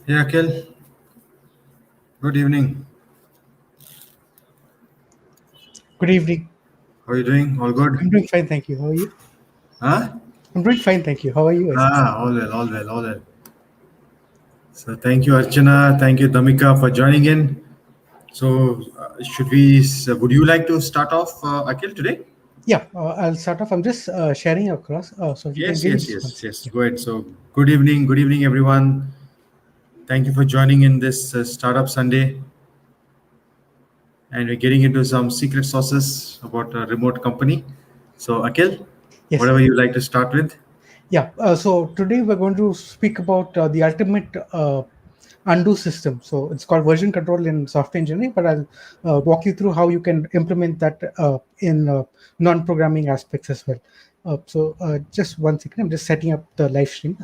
Hey Akil, good evening. Good evening. How are you doing? All I'm good? doing fine, thank you. How are you? Huh? I'm doing fine, thank you. How are you? All well, all well, all well. So thank you Archana, thank you Damika for joining in. So would you like to start off Akil today? Yeah, I'll start off. I'm just sharing across. So if you can Yes, give me yes, just one yes, second. yes. Yeah. Go ahead. So good evening everyone. Thank you for joining in this Startup Sunday. And we're getting into some secret sauces about a remote company. So Akil, Yes. whatever you like to start with. Yeah. So today we're going to speak about the ultimate undo system. So it's called version control in software engineering, but I'll walk you through how you can implement that in non-programming aspects as well. Just one second. I'm just setting up the live stream.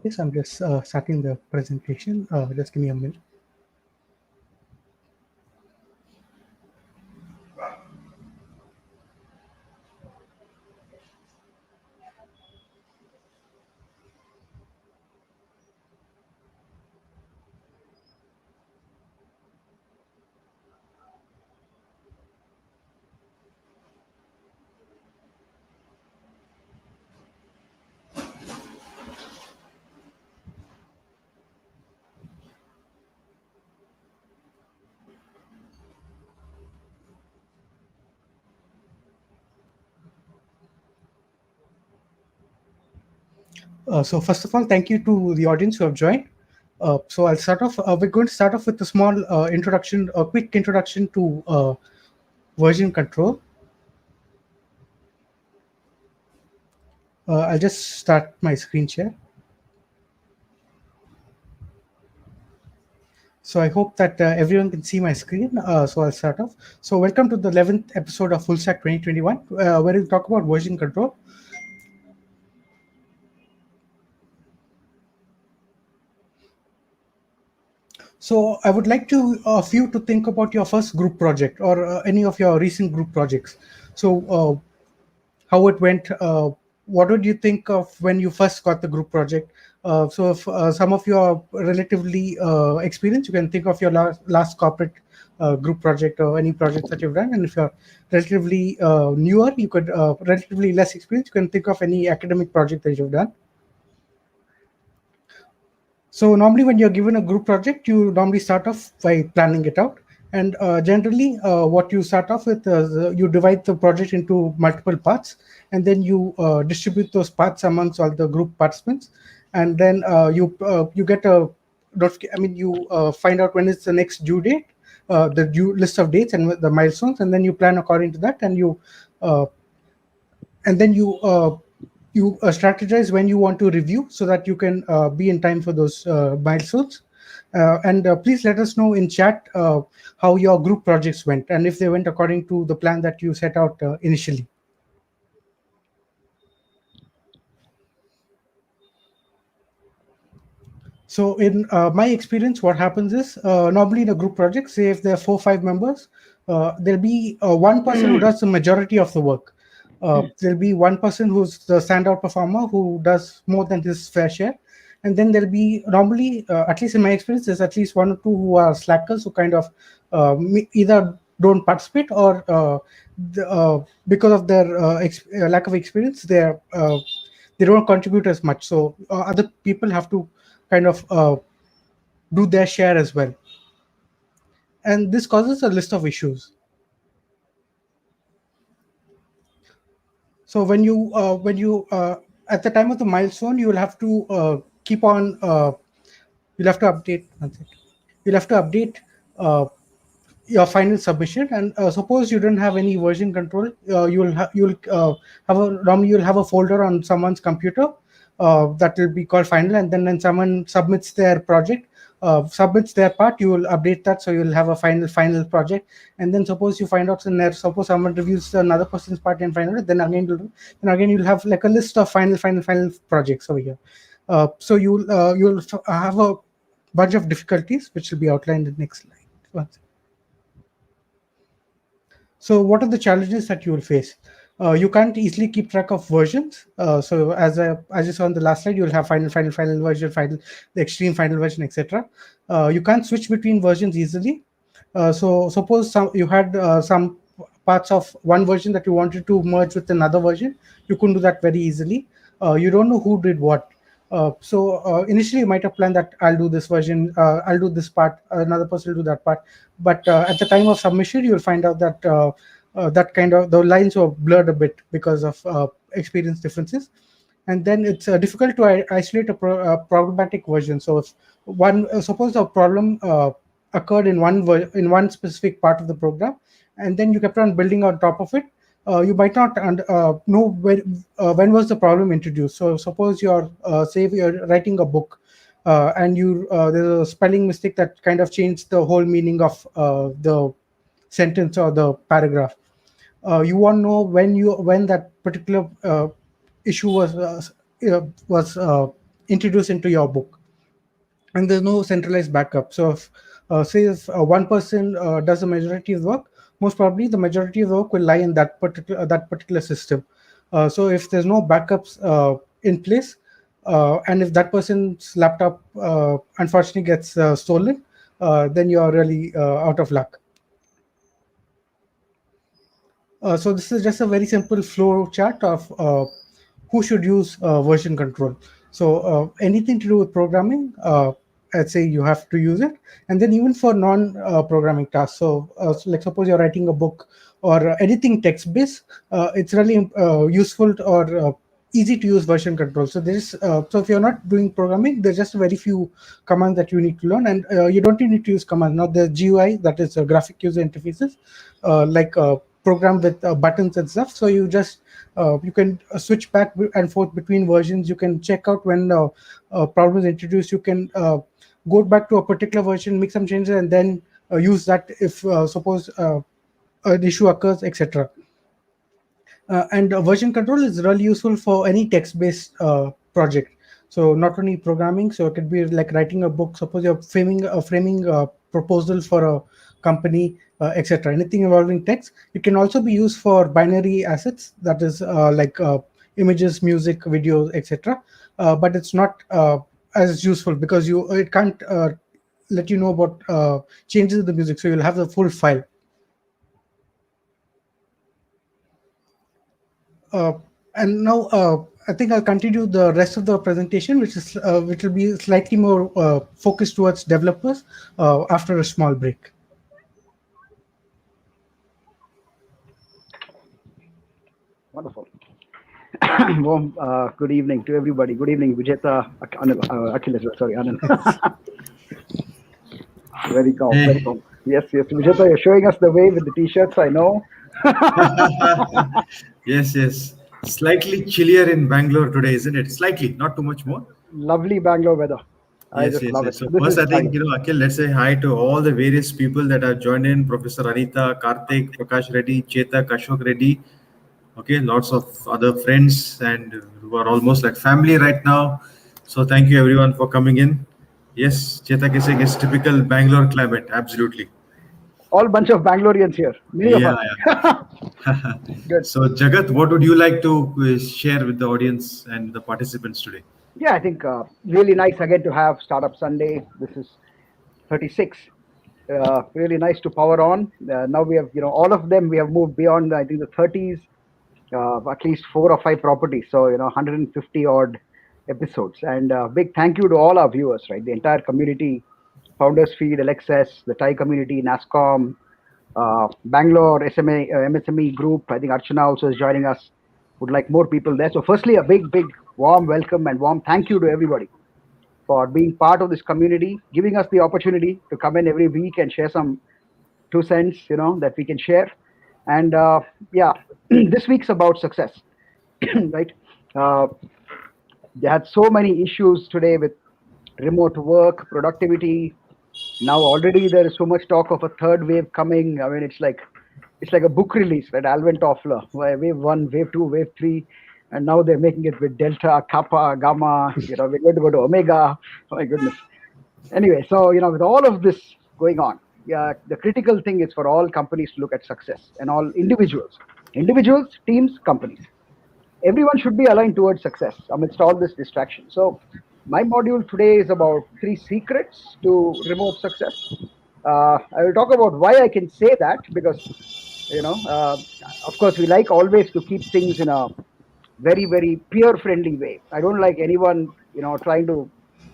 Yes, I'm just starting the presentation. Just give me a minute. So first of all, thank you to the audience who have joined. So I'll start off. We're going to start off with a small introduction, a quick introduction to version control. I'll just start my screen share. So I hope that everyone can see my screen. So I'll start off. So welcome to the 11th episode of Full Stack 2021, where we talk about version control. So I would like to of you to think about your first group project or any of your recent group projects. So how it went. What would you think of when you first got the group project? So, if some of you are relatively experienced, you can think of your last corporate group project or any project that you've done. And if you're relatively newer, you could relatively less experienced, you can think of any academic project that you've done. So normally when you're given a group project, you normally start off by planning it out. And generally, what you start off with is you divide the project into multiple parts, and then you distribute those parts amongst all the group participants. And then you get a you find out when is the next due date, the due list of dates and the milestones, and then you plan according to that, uh, and then you strategize when you want to review so that you can be in time for those milestones. And please let us know in chat how your group projects went and if they went according to the plan that you set out initially. So in my experience, what happens is normally in a group project, say if there are 4 or 5 members, there'll be one person who does the majority of the work. There'll be one person who's the standout performer who does more than his fair share. And then there'll be normally, at least in my experience, there's at least 1 or 2 who are slackers who kind of either don't participate or because of their lack of experience, they don't contribute as much. So other people have to kind of do their share as well, and this causes a list of issues. So when you at the time of the milestone, you will have to keep on you'll have to update one second. You'll have to update your final submission, and suppose you don't have any version control, you'll have a normally you'll have a folder on someone's computer that will be called final, and then when someone submits their project, submits their part, you will update that, so you'll have a final project. And then suppose you find out some error, suppose someone reviews another person's part and find out, then again you'll have like a list of final projects over here. So you'll have a bunch of difficulties which will be outlined in the next slide. So what are the challenges that you will face? You can't easily keep track of versions. So as you saw on the last slide, you'll have final version, the extreme final version, etc. You can't switch between versions easily. So suppose you had some parts of one version that you wanted to merge with another version. You couldn't do that very easily. You don't know who did what. So initially you might have planned that I'll do this version, I'll do this part, another person will do that part. But at the time of submission, you'll find out that that kind of the lines were blurred a bit because of experience differences. And then it's difficult to isolate a problematic version. So if suppose a problem occurred in one specific part of the program, and then you kept on building on top of it, you might not know when was the problem introduced. So suppose you're say you're writing a book, and there's a spelling mistake that kind of changed the whole meaning of the sentence or the paragraph. You want to know when that particular issue was introduced into your book, and there's no centralized backup. So if one person does the majority of the work, most probably the majority of the work will lie in that particular system. So if there's no backups in place, and if that person's laptop unfortunately gets stolen, then you are really out of luck. So this is just a very simple flow chart of who should use version control. So anything to do with programming, let's say you have to use it. And then even for non-programming tasks, so like suppose you're writing a book or anything text-based, it's really useful or easy to use version control. So so if you're not doing programming, there's just very few commands that you need to learn, and you don't need to use commands. Now the GUI, that is graphic user interfaces, like program with buttons and stuff. So you just you can switch back and forth between versions. You can check out when a problem is introduced. You can go back to a particular version, make some changes, and then use that if suppose an issue occurs, etc. And version control is really useful for any text-based project. So not only programming, so it could be like writing a book. Suppose you're framing a proposal for a company, etc. Anything involving text. It can also be used for binary assets, that is like images, music, videos, etc. But it's not as useful because it can't let you know about changes in the music. So you'll have the full file. And now I think I'll continue the rest of the presentation, which will be slightly more focused towards developers after a small break. Wonderful. Warm good evening to everybody. Good evening, Vijetha, Akil, sorry, Anand. Very calm, very calm. Yes, Vijetha, you're showing us the way with the t-shirts, I know. Yes. Slightly chillier in Bangalore today, isn't it? Slightly, not too much more. Lovely Bangalore weather. I just love it. So first, I think, Akil, let's say hi to all the various people that have joined in: Professor Anita, Karthik, Prakash Reddy, Chetak, Ashok Reddy. Okay, lots of other friends and who are almost like family right now. So thank you everyone for coming in. Yes, Chetak is saying it's typical Bangalore climate. Absolutely. All bunch of Bangaloreans here. Many of us. Good. So Jagat, what would you like to share with the audience and the participants today? Yeah, I think really nice again to have Startup Sunday. This is 36. Really nice to power on. Now we have, all of them, we have moved beyond, I think, the 30s, at least 4 or 5 properties. So, 150 odd episodes. And big thank you to all our viewers, right? The entire community, Founders Feed, LXS, the Thai community, NASCOM, Bangalore MSME group. I think Archana also is joining us. Would like more people there. So firstly, a big warm welcome and warm thank you to everybody for being part of this community, giving us the opportunity to come in every week and share some 2 cents, that we can share. And this week's about success, right? They had so many issues today with remote work, productivity, Now already there is so much talk of a third wave coming. I mean, it's like a book release, right? Alvin Toffler, wave one, wave two, wave three, and now they're making it with delta, kappa, gamma. We're going to go to omega. Oh my goodness. Anyway, so with all of this going on, yeah, the critical thing is for all companies to look at success, and all individuals, teams, companies. Everyone should be aligned towards success amidst all this distraction. So, my module today is about 3 secrets to remote success. I will talk about why I can say that, because of course, we like always to keep things in a very, very peer friendly way. I don't like anyone trying to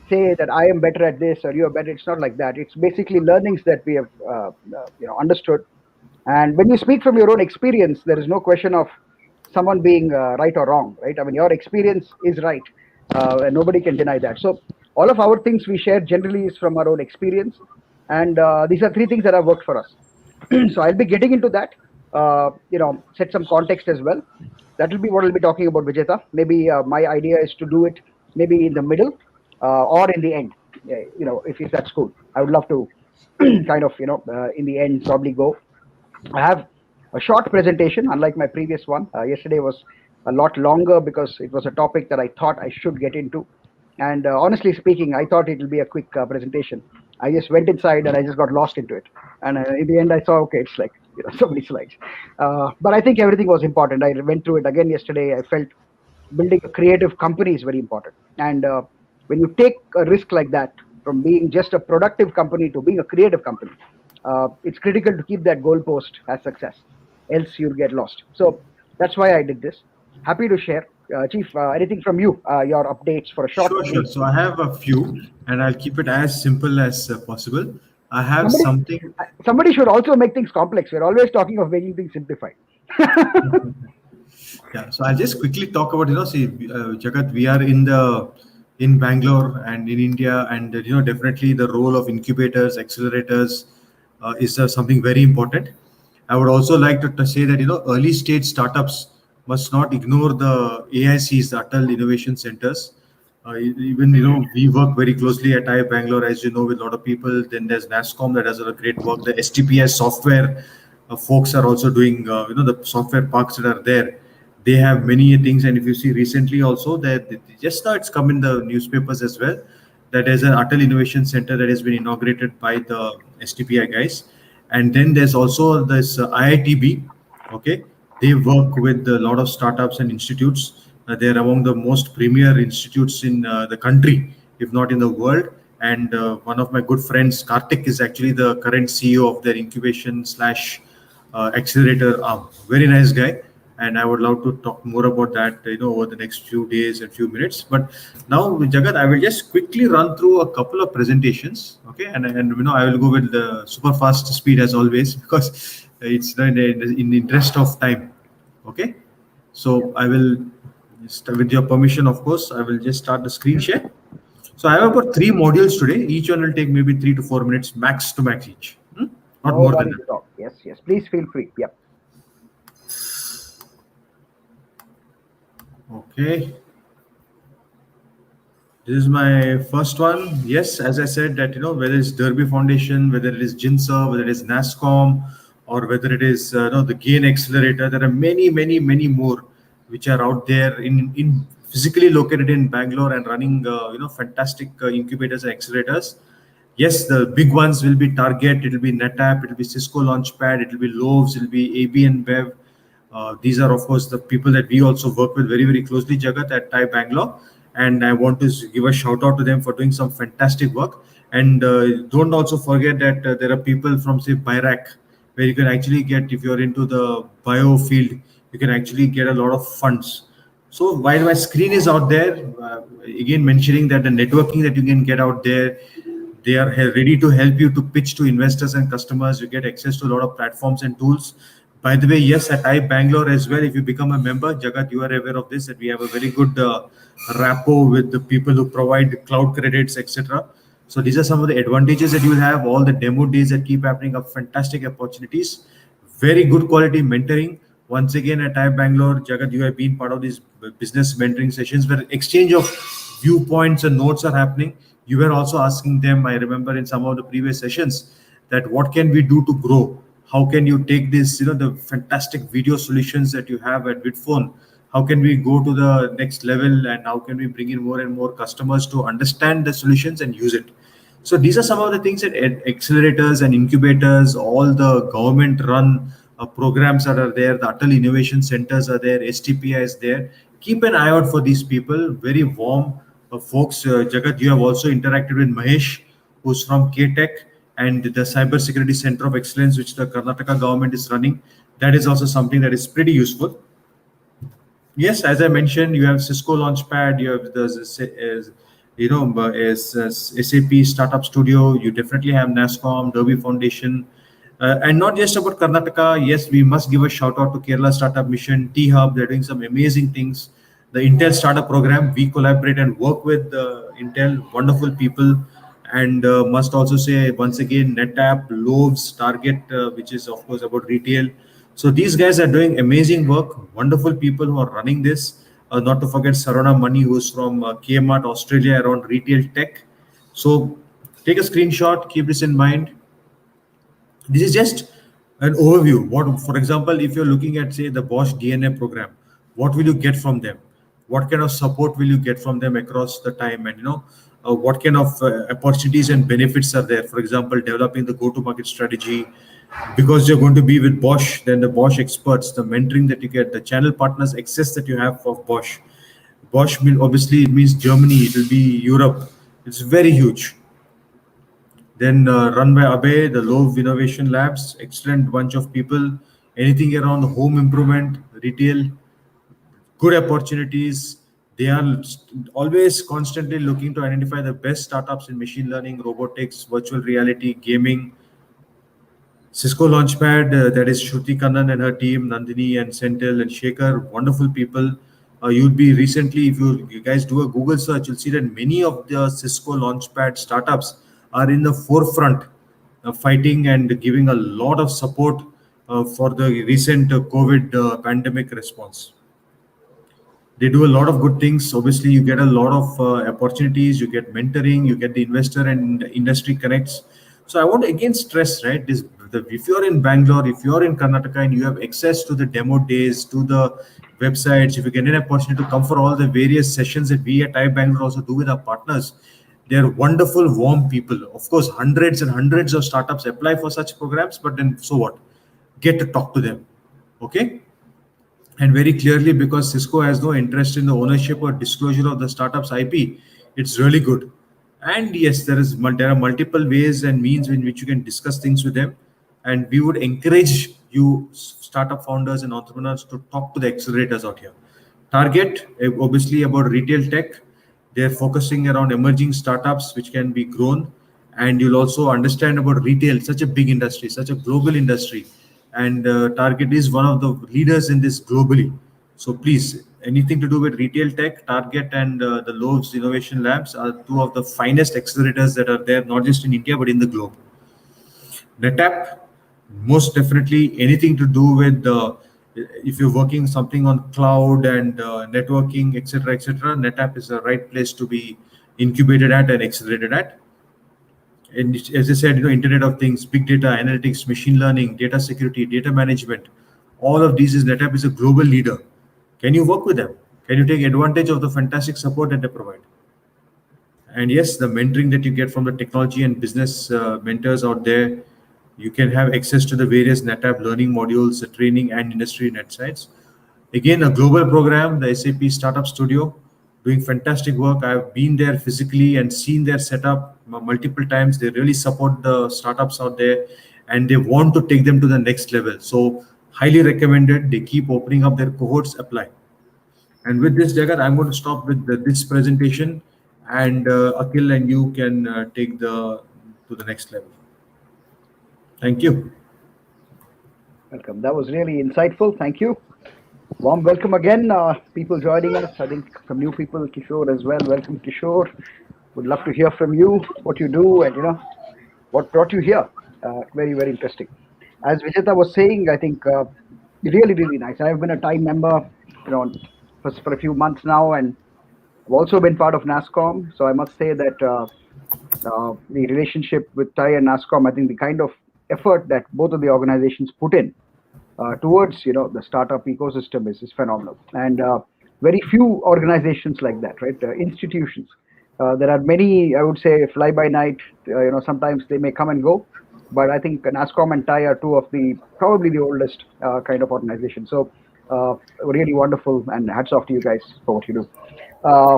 say that I am better at this or you are better. It's not like that. It's basically learnings that we have understood. And when you speak from your own experience, there is no question of someone being right or wrong, right? I mean, your experience is right, and nobody can deny that. So all of our things we share generally is from our own experience, and these are 3 things that have worked for us. So I'll be getting into that. Set some context as well. That will be what I'll be talking about, Vijetha. Maybe my idea is to do it maybe in the middle or in the end. If that's cool, I would love to kind of in the end probably go. I have a short presentation, unlike my previous one. Yesterday was a lot longer because it was a topic that I thought I should get into. And honestly speaking, I thought it will be a quick presentation. I just went inside and I just got lost into it. And in the end, I saw, okay, it's like so many slides. But I think everything was important. I went through it again yesterday. I felt building a creative company is very important. And when you take a risk like that, from being just a productive company to being a creative company, it's critical to keep that goalpost as success. Else you'll get lost. So that's why I did this. Happy to share. Chief, anything from you, your updates for a short Sure. So I have a few, and I'll keep it as simple as possible. I have somebody should also make things complex. We're always talking of making things simplified. Yeah, so I'll just quickly talk about, Jagat, we are in Bangalore and in India, and definitely the role of incubators, accelerators is something very important. I would also like to say that early stage startups must not ignore the AICs, the Atal Innovation Centers. Even we work very closely at IIM Bangalore, as you know, with a lot of people. Then there's NASSCOM that does a great work. The STPS software folks are also doing the software parks that are there. They have many things, and if you see recently also that just now it's come in the newspapers as well, that there's an Atal Innovation Center that has been inaugurated by the STPI guys. And then there's also this IITB. Okay, they work with a lot of startups and institutes. They're among the most premier institutes in the country, if not in the world. And one of my good friends, Karthik, is actually the current CEO of their incubation slash accelerator arm. Very nice guy. And I would love to talk more about that, over the next few days and few minutes. But now, Jagat, I will just quickly run through a couple of presentations, okay? And I will go with the super fast speed as always, because it's in the interest of time, okay? So I will, with your permission, of course, I will just start the screen share. So I have about 3 modules today. Each one will take maybe 3 to 4 minutes max to max each. Not more than that. Yes. Please feel free. Yep. Okay. This is my first one. Yes, as I said that, whether it's Derby Foundation, whether it is JINSA, whether it is NASSCOM, or whether it is the Gain Accelerator, there are many, many, many more which are out there in physically located in Bangalore and running, fantastic incubators and accelerators. Yes, the big ones will be Target, it will be NetApp, it will be Cisco Launchpad, it will be Loves, it will be AB and Bev. These are, of course, the people that we also work with very, very closely, Jagat, at IIM Bangalore. And I want to give a shout out to them for doing some fantastic work. And don't also forget that there are people from, say, BIRAC, where you can actually get, if you're into the bio field, you can actually get a lot of funds. So while my screen is out there, again mentioning that the networking that you can get out there, they are ready to help you to pitch to investors and customers. You get access to a lot of platforms and tools. By the way, yes, at IIM Bangalore as well, if you become a member, Jagat, you are aware of this, that we have a very good rapport with the people who provide cloud credits, etc. So these are some of the advantages that you will have. All the demo days that keep happening are fantastic opportunities. Very good quality mentoring. Once again, at IIM Bangalore, Jagat, you have been part of these business mentoring sessions where exchange of viewpoints and notes are happening. You were also asking them, I remember in some of the previous sessions, that what can we do to grow? How can you take this, the fantastic video solutions that you have at Vidphone? How can we go to the next level, and how can we bring in more and more customers to understand the solutions and use it? So these are some of the things that accelerators and incubators, all the government-run programs that are there, the Atal Innovation Centers are there, STPI is there. Keep an eye out for these people. Very warm folks. Jagat, you have also interacted with Mahesh, who's from KTech, and the Cybersecurity Center of Excellence, which the Karnataka government is running. That is also something that is pretty useful. Yes, as I mentioned, you have Cisco Launchpad, you have SAP Startup Studio, you definitely have NASCOM, Derby Foundation, and not just about Karnataka. Yes, we must give a shout out to Kerala Startup Mission, T Hub. They're doing some amazing things. The Intel Startup Program, we collaborate and work with Intel, wonderful people. And must also say once again, NetApp, Loaves, Target, which is of course about retail. So these guys are doing amazing work, wonderful people who are running this. Not to forget Sarona Money, who's from Kmart, Australia, around retail tech. So take a screenshot, keep this in mind. This is just an overview. What, for example, if you're looking at, say, the Bosch DNA program, what will you get from them? What kind of support will you get from them across the time? And what kind of opportunities and benefits are there? For example, developing the go-to-market strategy, because you're going to be with Bosch, then the Bosch experts, the mentoring that you get, the channel partners access that you have for Bosch. Bosch obviously it means Germany, it will be Europe. It's very huge. Then run by Abe, the Love Innovation Labs, excellent bunch of people. Anything around home improvement, retail, good opportunities. They are always constantly looking to identify the best startups in machine learning, robotics, virtual reality, gaming. Cisco Launchpad, that is Shruti Kannan and her team, Nandini and Sentil and Shekhar, wonderful people. You'll be recently, if you guys do a Google search, you'll see that many of the Cisco Launchpad startups are in the forefront, fighting and giving a lot of support for the recent COVID pandemic response. They do a lot of good things. Obviously, you get a lot of opportunities, you get mentoring, you get the investor and industry connects. So I want to again stress, right, this, if you're in Bangalore, if you're in Karnataka and you have access to the demo days, to the websites, if you get an opportunity to come for all the various sessions that we at iBangalore also do with our partners, they're wonderful, warm people. Of course, hundreds and hundreds of startups apply for such programs, but then so what? Get to talk to them, okay? And very clearly, because Cisco has no interest in the ownership or disclosure of the startup's IP, it's really good. And yes, there are multiple ways and means in which you can discuss things with them. And we would encourage you, startup founders and entrepreneurs, to talk to the accelerators out here. Target, obviously, about retail tech. They're focusing around emerging startups which can be grown. And you'll also understand about retail, such a big industry, such a global industry. And Target is one of the leaders in this globally. So please, anything to do with retail tech, Target and the Loaves Innovation Labs are two of the finest accelerators that are there, not just in India, but in the globe. NetApp, most definitely anything to do with if you're working something on cloud and networking, etc., NetApp is the right place to be incubated at and accelerated at. And as I said, Internet of Things, big data, analytics, machine learning, data security, data management, all of these NetApp is a global leader. Can you work with them? Can you take advantage of the fantastic support that they provide? And yes, the mentoring that you get from the technology and business mentors out there, you can have access to the various NetApp learning modules, the training and industry net sites. Again, a global program, the SAP Startup Studio, doing fantastic work. I've been there physically and seen their setup multiple times. They really support the startups out there and they want to take them to the next level. So highly recommended. They keep opening up their cohorts, apply. And with this, Jagat, I'm going to stop with this presentation, and Akil and you can take to the next level. Thank you. Welcome. That was really insightful. Thank you. Warm welcome again, people joining us. I think some new people, Kishore as well. Welcome, Kishore. Would love to hear from you, what you do, and what brought you here. Very, very interesting. As Vijetha was saying, I think really, really nice. I've been a Time member, for a few months now, and I've also been part of NASCOM. So I must say that the relationship with TIE and NASCOM, I think the kind of effort that both of the organizations put in towards the startup ecosystem is phenomenal, and very few organizations like that, right? Institutions. There are many, I would say, fly by night. Sometimes they may come and go, but I think NASCOM and TIE are two of the probably the oldest kind of organizations. So really wonderful, and hats off to you guys for what you do. Uh,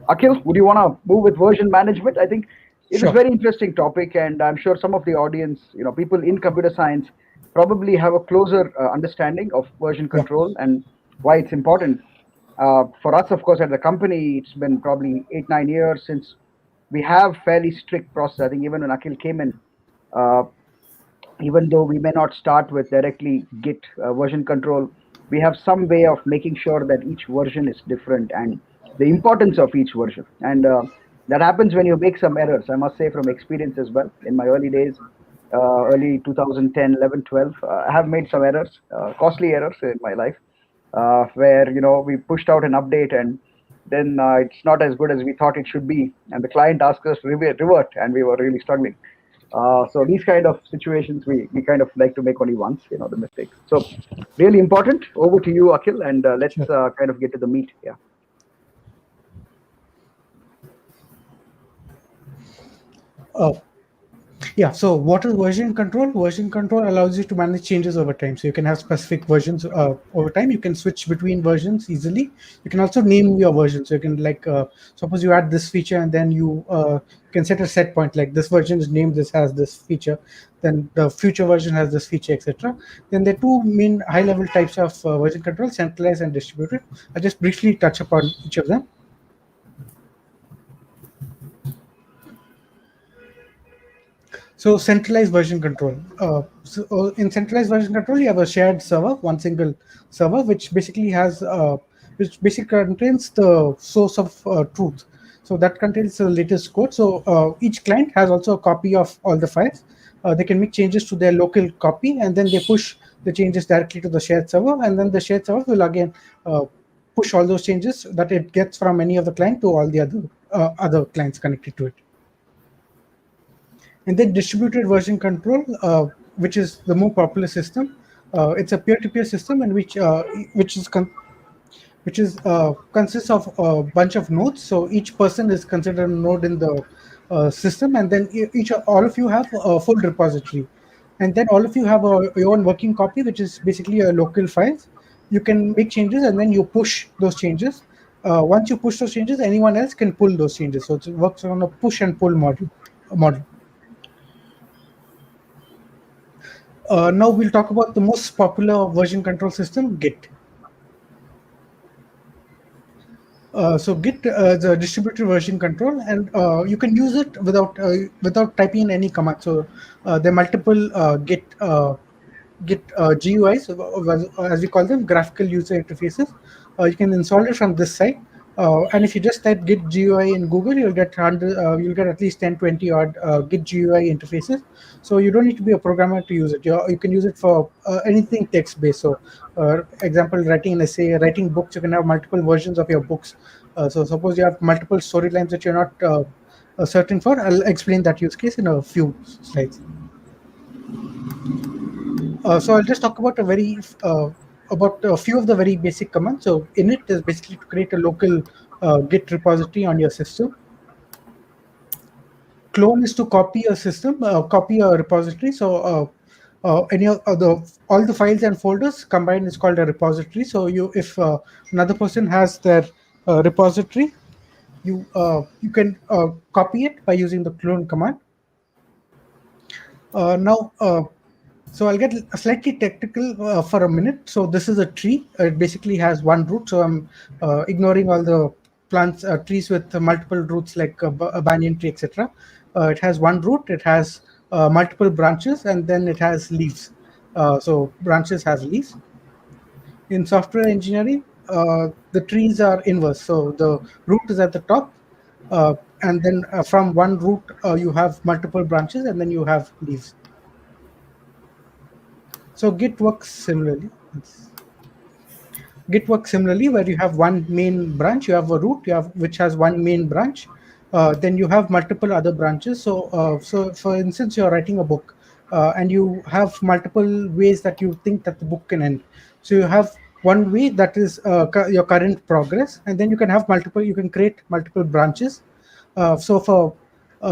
Akhil, would you want to move with version management? I think it is Sure. very interesting topic, and I'm sure some of the audience, people in computer science, probably have a closer understanding of version Yeah. control and why it's important. For us, of course, at the company, it's been probably 8 9 years since we have fairly strict process. I think even when Akhil came in, uh, even though we may not start with directly Git version control, we have some way of making sure that each version is different and the importance of each version. And that happens when you make some errors. I must say, from experience as well, in my early days, early 2010, 11, 12, I have made some errors, costly errors in my life, where we pushed out an update and then it's not as good as we thought it should be, and the client asked us to revert, and we were really struggling. So these kind of situations, we kind of like to make only once, the mistakes. So really important. Over to you, Akhil, and let's Sure. kind of get to the meat. Yeah. Uh, Yeah, so what is version control? Version control allows you to manage changes over time. So you can have specific versions over time. You can switch between versions easily. You can also name your version. So you can suppose you add this feature and then you can set a set point, like this version is named, this has this feature, then the future version has this feature, etc. Then there are two main high-level types of version control: centralized and distributed. I'll just briefly touch upon each of them. So centralized version control. In centralized version control, you have a shared server, one single server, which basically contains the source of truth. So that contains the latest code. So each client has also a copy of all the files. They can make changes to their local copy, and then they push the changes directly to the shared server, and then the shared server will again push all those changes that it gets from any of the client to all the other clients connected to it. And then distributed version control, which is the more popular system. It's a peer-to-peer system in which consists of a bunch of nodes. So each person is considered a node in the system, and then all of you have a full repository, and then all of you have your own working copy, which is basically a local files. You can make changes, and then you push those changes. Once you push those changes, anyone else can pull those changes. So it works on a push and pull model. Now we'll talk about the most popular version control system, Git. So Git is a distributed version control, and you can use it without typing in any command. So there are multiple Git GUIs, as we call them, graphical user interfaces. You can install it from this site. And if you just type Git GUI in Google, you'll get at least 10, 20 odd Git GUI interfaces. So you don't need to be a programmer to use it. You can use it for anything text-based. So, example, writing an essay, writing books. You can have multiple versions of your books. So suppose you have multiple storylines that you're not certain for. I'll explain that use case in a few slides. So I'll just talk about about a few of the very basic commands. So init is basically to create a local Git repository on your system. Clone is to copy a copy a repository. So all the files and folders combined is called a repository. So if another person has their repository, you can copy it by using the clone command. Now. So I'll get slightly technical for a minute. So this is a tree. It basically has one root. So I'm ignoring all the trees with multiple roots like a banyan tree, etc. It has one root. It has multiple branches, and then it has leaves. So branches have leaves. In software engineering, the trees are inverse. So the root is at the top, and then from one root you have multiple branches, and then you have leaves. So Git works similarly. Git works similarly, where you have one main branch, you have a root, which has one main branch, then you have multiple other branches. So for instance, you're writing a book, and you have multiple ways that you think that the book can end. So you have one way that is your current progress, and then you can have multiple. You can create multiple branches. So for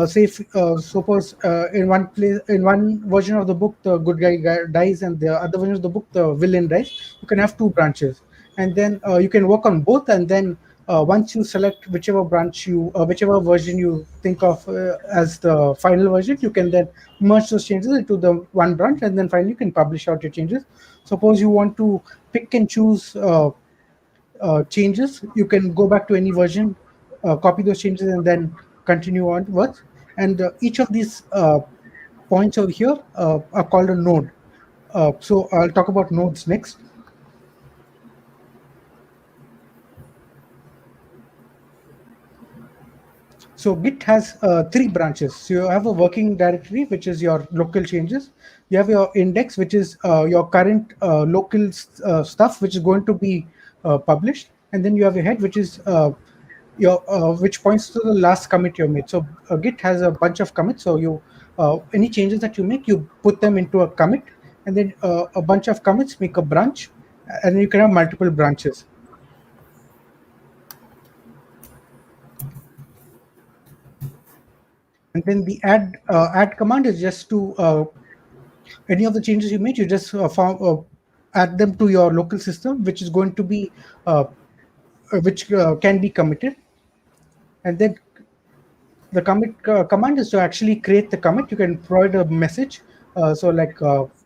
say, suppose in one place, in one version of the book, the good guy dies, and the other version of the book, the villain dies. You can have two branches, and then you can work on both, and then once you select whichever branch whichever version you think of as the final version, you can then merge those changes into the one branch, and then finally you can publish out your changes. Suppose you want to pick and choose changes, you can go back to any version, copy those changes, and then continue onwards. And each of these points over here are called a node. So I'll talk about nodes next. So Git has three branches. So you have a working directory, which is your local changes. You have your index, which is your current local stuff, which is going to be published. And then you have your head, which is your which points to the last commit you made. So Git has a bunch of commits. So you any changes that you make, you put them into a commit, and then a bunch of commits make a branch, and then you can have multiple branches. And then the add command is just to any of the changes you made, you just add them to your local system, which is going to be which can be committed. And then the commit command is to actually create the commit. You can provide a message. So like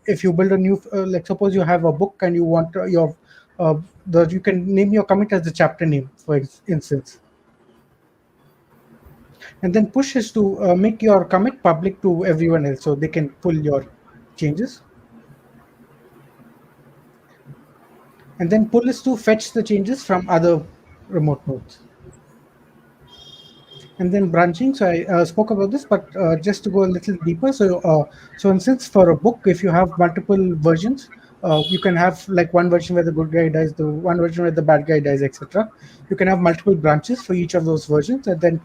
if you build a new, like suppose you have a book and you want your you can name your commit as the chapter name, for instance. And then push is to make your commit public to everyone else, so they can pull your changes. And then pull is to fetch the changes from other remote nodes. And then branching. So I spoke about this, but just to go a little deeper. So instance, for a book, if you have multiple versions, you can have like one version where the good guy dies, the one version where the bad guy dies, etc. You can have multiple branches for each of those versions, and then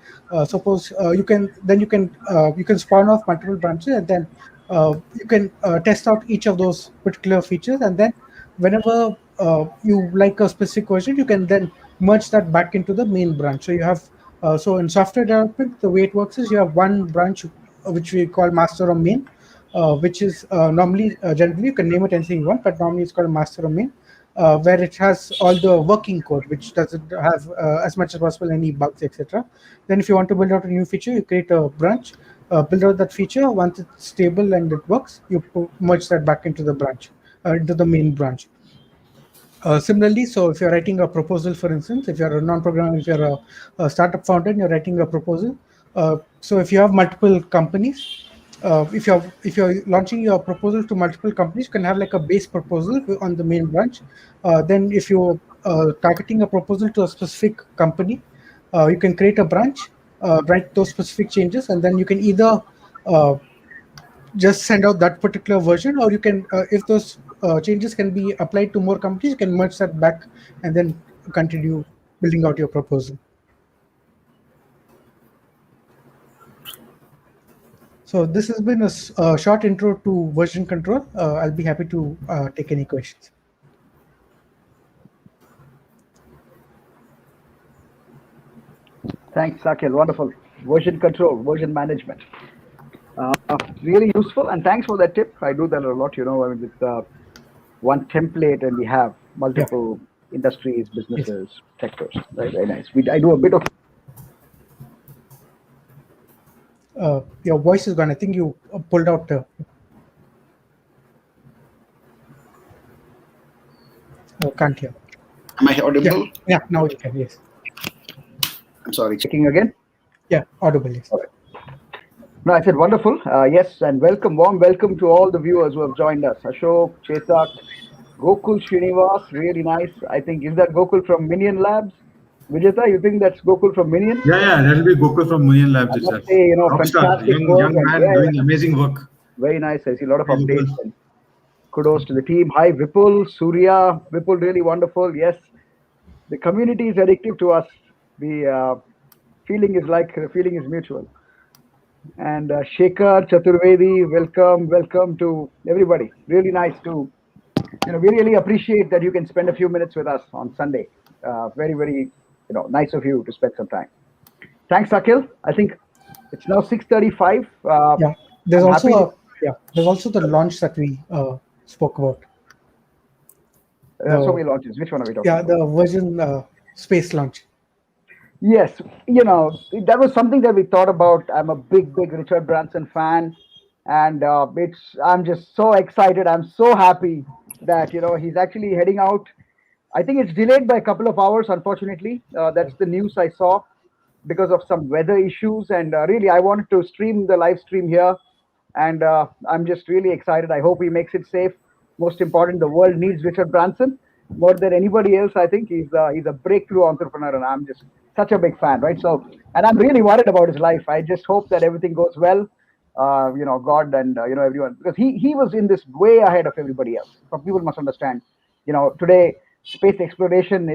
suppose you can spawn off multiple branches, and then you can test out each of those particular features, and then whenever you like a specific version, you can then merge that back into the main branch. So you have so in software development, the way it works is you have one branch which we call master or main, which is normally generally you can name it anything you want, but normally it's called master or main, where it has all the working code, which doesn't have as much as possible any bugs, etc. Then if you want to build out a new feature, you create a branch, build out that feature. Once it's stable and it works, you merge that back into the branch, into the main branch. Similarly, so if you're writing a proposal, for instance, if you're a non-programmer, if you're a startup founder and you're writing a proposal, so if you have multiple companies, if you're launching your proposal to multiple companies, you can have like a base proposal on the main branch. Then if you're targeting a proposal to a specific company, you can create a branch, write those specific changes, and then you can either just send out that particular version, or you can if those changes can be applied to more companies, you can merge that back and then continue building out your proposal. So this has been a short intro to version control. I'll be happy to take any questions. Thanks, Akil. Wonderful. Version control, version management. Really useful, and thanks for that tip. I do that a lot, I mean, with one template, and we have multiple industries, businesses, sectors. Very, very nice. I do a bit of. Your voice is gone. I think you pulled out. Can't hear. Am I audible? Yeah, now you can. Yes. I'm sorry. Checking again. Yeah, audible. Yes. All right. No, I said wonderful. Yes, and warm welcome to all the viewers who have joined us. Ashok, Chetak, Gokul Srinivas, really nice. I think, is that Gokul from Minion Labs? Vijetha, you think that's Gokul from Minion? Yeah, that'll be Gokul from Minion Labs itself. Say, Rockstar, fantastic young man doing amazing work. Very nice. I see a lot of updates. And kudos to the team. Hi, Vipul, Surya. Vipul, really wonderful. Yes, the community is addictive to us. We feeling is mutual. And Shekhar Chaturvedi, welcome to everybody. Really nice to, we really appreciate that you can spend a few minutes with us on Sunday. Very, nice of you to spend some time. Thanks, Akil. I think it's now 6:35. Yeah, there's I'm also happy. there's also the launch that we spoke about. So many launches. Which one are we talking Yeah, about? the Virgin space launch. Yes, that was something that we thought about. I'm a big Richard Branson fan, and I'm just so excited. I'm so happy that he's actually heading out. I think it's delayed by a couple of hours, unfortunately. That's the news I saw because of some weather issues, and really, I wanted to stream the live stream here, and I'm just really excited. I hope he makes it safe. Most important, the world needs Richard Branson more than anybody else. I think he's a breakthrough entrepreneur, and I'm just such a big fan, right? So, and I'm really worried about his life. I just hope that everything goes well. God and everyone, because he was in this way ahead of everybody else. So people must understand. Today space exploration,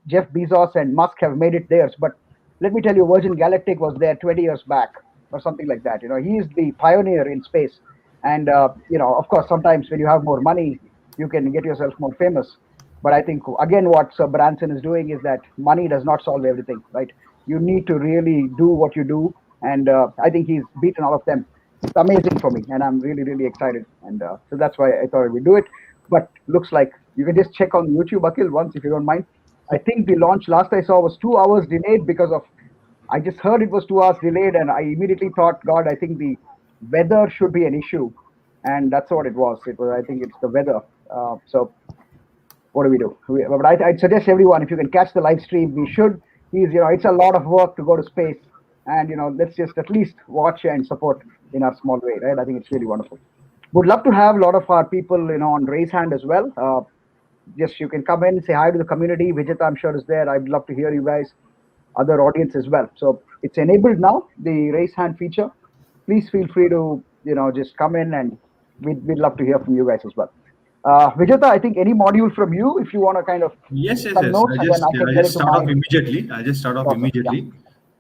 Jeff Bezos and Musk have made it theirs, but let me tell you, Virgin Galactic was there 20 years back or something like that. He is the pioneer in space. And, of course, sometimes when you have more money, you can get yourself more famous. But I think, again, what Sir Branson is doing is that money does not solve everything, right? You need to really do what you do. And I think he's beaten all of them. It's amazing for me. And I'm really excited. And so that's why I thought we'd do it. But looks like you can just check on YouTube, Akil, once if you don't mind. I think the launch last I saw was 2 hours delayed because of, I just heard it was 2 hours delayed, and I immediately thought, God, I think the weather should be an issue. And that's what it was. I think it's the weather. So what do we do? But I'd suggest everyone, if you can catch the live stream, we should. It's a lot of work to go to space. And, let's just at least watch and support in our small way, right? I think it's really wonderful. Would love to have a lot of our people, on raise hand as well. Just you can come in, say hi to the community. Vijetha, I'm sure, is there. I'd love to hear you guys, other audience as well. So it's enabled now, the raise hand feature. Please feel free to, just come in, and we'd love to hear from you guys as well. Vijetha, I think any module from you, if you want to kind of Yes. some notes, and then I can I get just into start off mine. immediately. I just start off Awesome, immediately.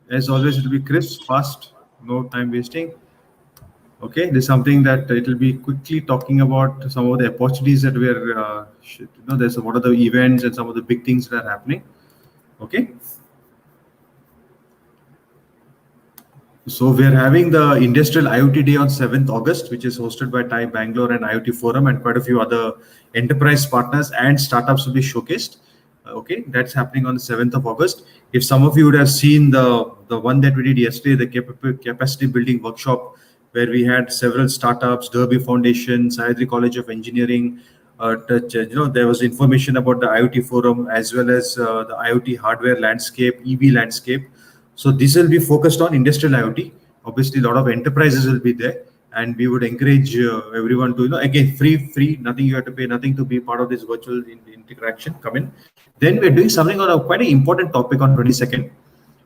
As always, it will be crisp, fast, no time wasting. Okay, this is something that it will be quickly talking about some of the opportunities that we are, there's what are the events and some of the big things that are happening. Okay. So we are having the Industrial IoT Day on 7th August, which is hosted by TIE Bangalore and IoT Forum, and quite a few other enterprise partners and startups will be showcased. Okay, that's happening on the 7th of August. If some of you would have seen the one that we did yesterday, the capacity building workshop, where we had several startups, Derby Foundation, Sayadri College of Engineering. There was information about the IoT Forum as well as the IoT hardware landscape, EV landscape. So this will be focused on industrial IoT. Obviously, a lot of enterprises will be there, and we would encourage everyone to, again, free, nothing you have to pay, nothing to be part of this virtual interaction. Come in. Then we're doing something on a quite an important topic on 22nd.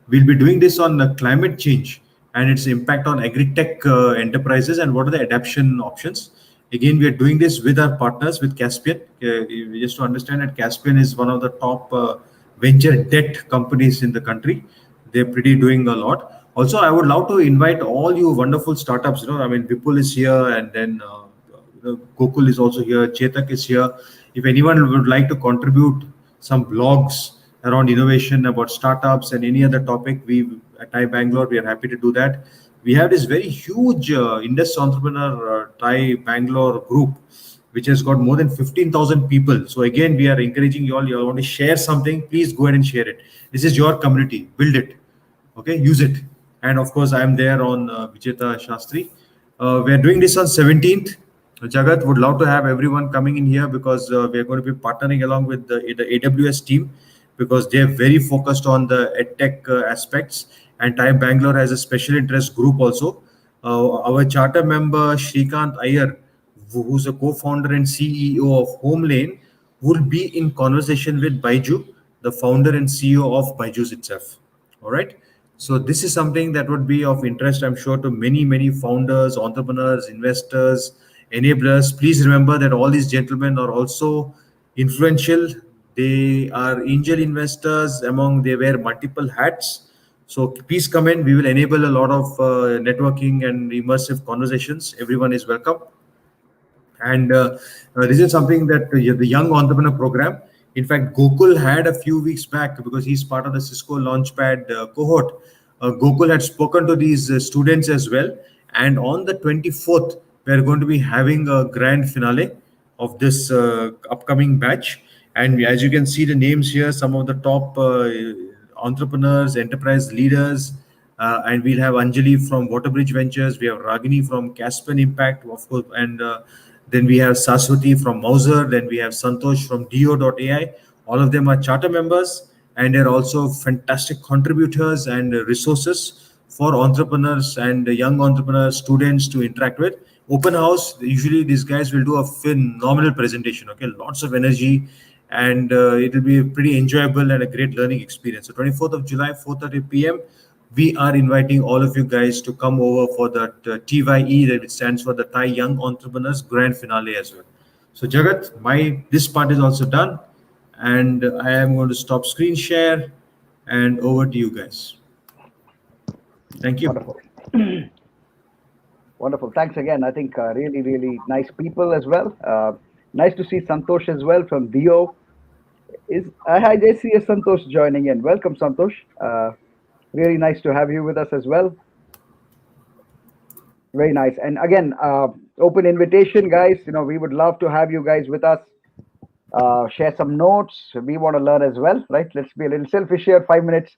We'll be doing this on climate change and its impact on agri-tech enterprises and what are the adaptation options. Again, we are doing this with our partners, with Caspian. Just to understand that Caspian is one of the top venture debt companies in the country. They're pretty doing a lot. Also, I would love to invite all you wonderful startups. Vipul is here, and then Gokul is also here. Chetak is here. If anyone would like to contribute some blogs around innovation, about startups and any other topic, we at TIE Bangalore, we are happy to do that. We have this very huge industry entrepreneur TIE Bangalore group, which has got more than 15,000 people. So again, we are encouraging you all want to share something, please go ahead and share it. This is your community, build it. Okay, use it. And of course, I am there on Vijetha Shastry. We are doing this on 17th. Jagat, would love to have everyone coming in here because we are going to be partnering along with the AWS team, because they are very focused on the edtech aspects. And TIE Bangalore has a special interest group also. Our charter member, Shrikant Iyer, who's a co-founder and CEO of HomeLane, will be in conversation with Baiju, the founder and CEO of Baiju's itself. All right. So this is something that would be of interest, I'm sure, to many founders, entrepreneurs, investors, enablers. Please remember that all these gentlemen are also influential. They are angel investors they wear multiple hats. So please come in. We will enable a lot of networking and immersive conversations. Everyone is welcome. And this is something that the Young Entrepreneur Program. In fact, Gokul had a few weeks back, because he's part of the Cisco Launchpad cohort. Gokul had spoken to these students as well. And on the 24th, we're going to be having a grand finale of this upcoming batch. And as you can see the names here, some of the top entrepreneurs, enterprise leaders, and we'll have Anjali from Waterbridge Ventures. We have Ragini from Caspen Impact, of course, and then we have Saswati from Mauser. Then we have Santosh from Do.ai. All of them are charter members, and they're also fantastic contributors and resources for entrepreneurs and young entrepreneurs, students to interact with. Open house, usually these guys will do a phenomenal presentation, okay? Lots of energy, and it will be pretty enjoyable and a great learning experience. So 24th of July, 4:30 p.m., we are inviting all of you guys to come over for that TYE, that stands for the Thai Young Entrepreneurs Grand Finale as well. So Jagat, this part is also done, and I am going to stop screen share, and over to you guys. Thank you. Wonderful. Wonderful. Thanks again. I think really, really nice people as well. Nice to see Santosh as well from Dio. I see Santosh joining in. Welcome, Santosh. Really nice to have you with us as well. Very nice. And again, open invitation, guys. We would love to have you guys with us. Share some notes. We want to learn as well, right? Let's be a little selfish here. 5 minutes.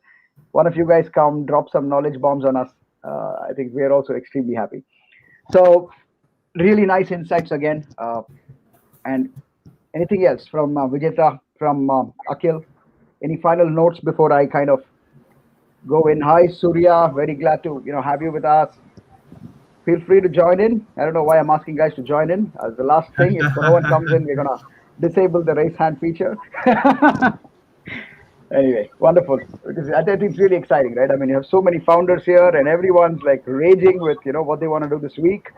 One of you guys come, drop some knowledge bombs on us. I think we are also extremely happy. So really nice insights again. And anything else from Vijetha, from Akil? Any final notes before I kind of go in? Hi, Surya. Very glad to have you with us. Feel free to join in. I don't know why I'm asking guys to join in. As the last thing, if no one comes in, we're gonna disable the raise hand feature. Anyway, wonderful. Because I think it's really exciting, right? I mean, you have so many founders here, and everyone's like raging with what they want to do this week.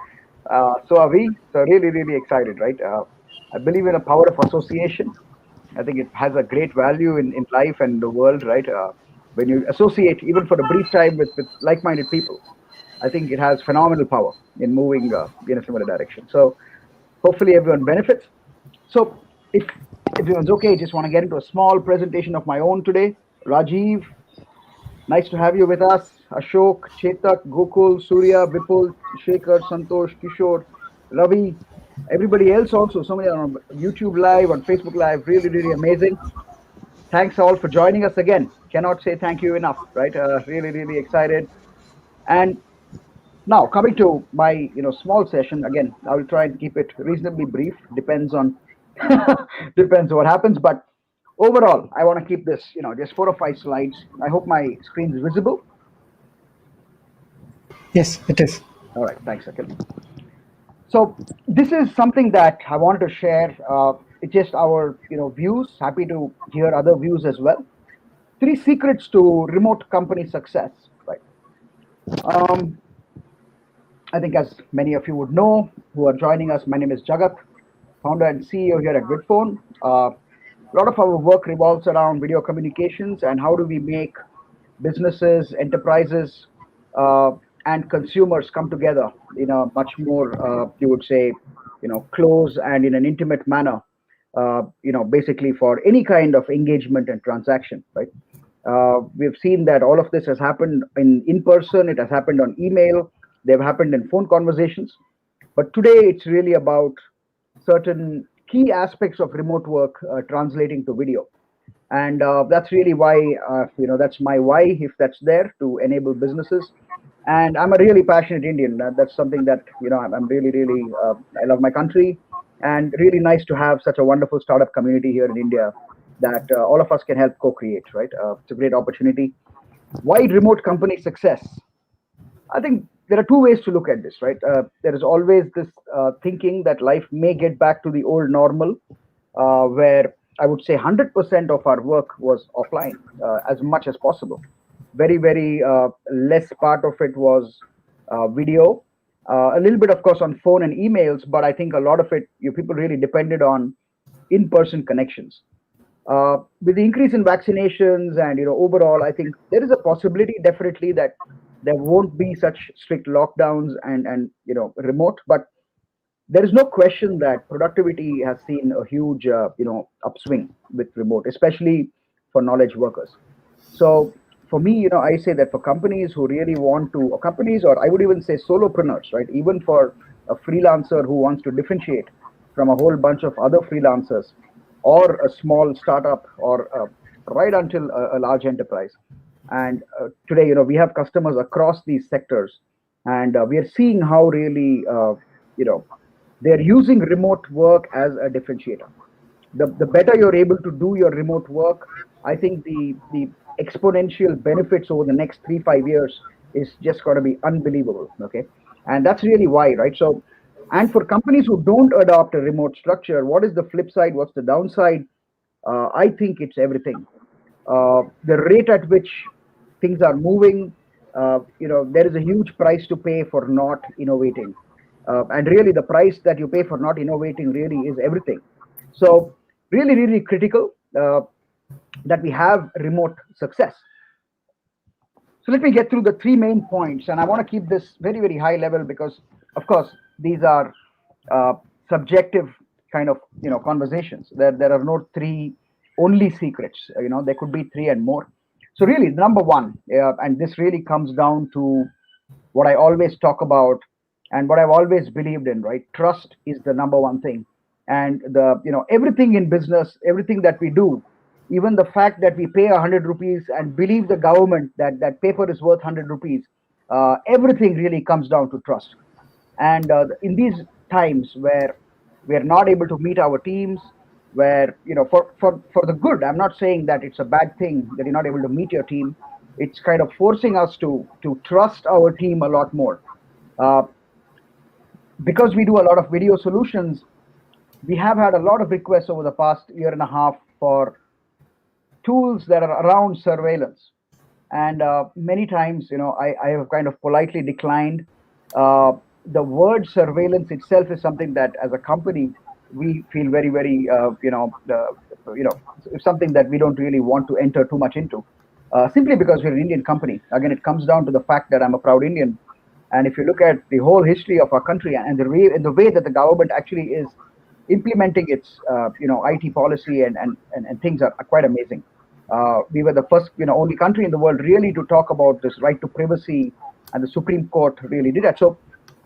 So are we. So really, really excited, right? I believe in the power of association. I think it has a great value in life and the world, right? When you associate, even for a brief time, with like-minded people, I think it has phenomenal power in moving in a similar direction. So hopefully everyone benefits. So if everyone's okay, just want to get into a small presentation of my own today. Rajiv, nice to have you with us. Ashok, Chetak, Gokul, Surya, Vipul, Shekhar, Santosh, Kishore, Ravi, everybody else also. So many on YouTube Live, on Facebook Live. Really, really amazing. Thanks all for joining us again. Cannot say thank you enough, right? Really, really excited. And now coming to my small session again, I will try and keep it reasonably brief. Depends on what happens, but overall, I want to keep this just 4 or 5 slides. I hope my screen is visible. Yes, it is. All right, thanks, Akil. So this is something that I wanted to share. It's just our views. Happy to hear other views as well. 3 secrets to remote company success. Right. I think as many of you would know who are joining us, my name is Jagat, founder and CEO here at Vidphone. A lot of our work revolves around video communications and how do we make businesses, enterprises, and consumers come together in a much more, you would say, close and in an intimate manner, basically for any kind of engagement and transaction, right? We've seen that all of this has happened in person, it has happened on email, they've happened in phone conversations. But today it's really about certain key aspects of remote work translating to video. And that's really why, that's my why, if that's there, to enable businesses. And I'm a really passionate Indian. That's something that, I'm really, really, I love my country. And really nice to have such a wonderful startup community here in India that all of us can help co-create, right? It's a great opportunity. Why remote company success? I think there are 2 ways to look at this, right? There is always this thinking that life may get back to the old normal, where I would say 100% of our work was offline as much as possible. Very, very less part of it was video. A little bit, of course, on phone and emails, but I think a lot of it, people really depended on in-person connections. With the increase in vaccinations and overall, I think there is a possibility definitely that there won't be such strict lockdowns and remote, but there is no question that productivity has seen a huge upswing with remote, especially for knowledge workers. So for me, I say that for companies who really want to, or companies, or I would even say solopreneurs, right? Even for a freelancer who wants to differentiate from a whole bunch of other freelancers, or a small startup, or right until a large enterprise. And today, we have customers across these sectors, and we are seeing how really, you know, they're using remote work as a differentiator. The better you're able to do your remote work, I think the exponential benefits over the next 3 5 years is just going to be unbelievable. Okay, and that's really why, right? So, and for companies who don't adopt a remote structure, what is the flip side? What's the downside? I think it's everything. The rate at which things are moving, there is a huge price to pay for not innovating. And really, the price that you pay for not innovating really is everything. So, really, really critical that we have remote success. So, let me get through the three main points, and I want to keep this very, very high level because, of course, these are uh, subjective kind of conversations. There are no three only secrets. There could be three and more. So, really, number one, and this really comes down to what I always talk about and what I've always believed in, right? Trust is the number one thing. And everything in business, everything that we do, even the fact that we pay 100 rupees and believe the government that that paper is worth 100 rupees, everything really comes down to trust. And in these times where we are not able to meet our teams, where for the good, I'm not saying that it's a bad thing that you're not able to meet your team. It's kind of forcing us to trust our team a lot more. uh, because we do a lot of video solutions, we have had a lot of requests over the past year and a half for tools that are around surveillance. And many times, I have kind of politely declined. Uh, the word surveillance itself is something that, as a company, we feel very, very, it's something that we don't really want to enter too much into, simply because we're an Indian company. Again, it comes down to the fact that I'm a proud Indian. And if you look at the whole history of our country and the way that the government actually is implementing its IT policy and things are quite amazing. We were the first only country in the world really to talk about this right to privacy, and the Supreme Court really did that. So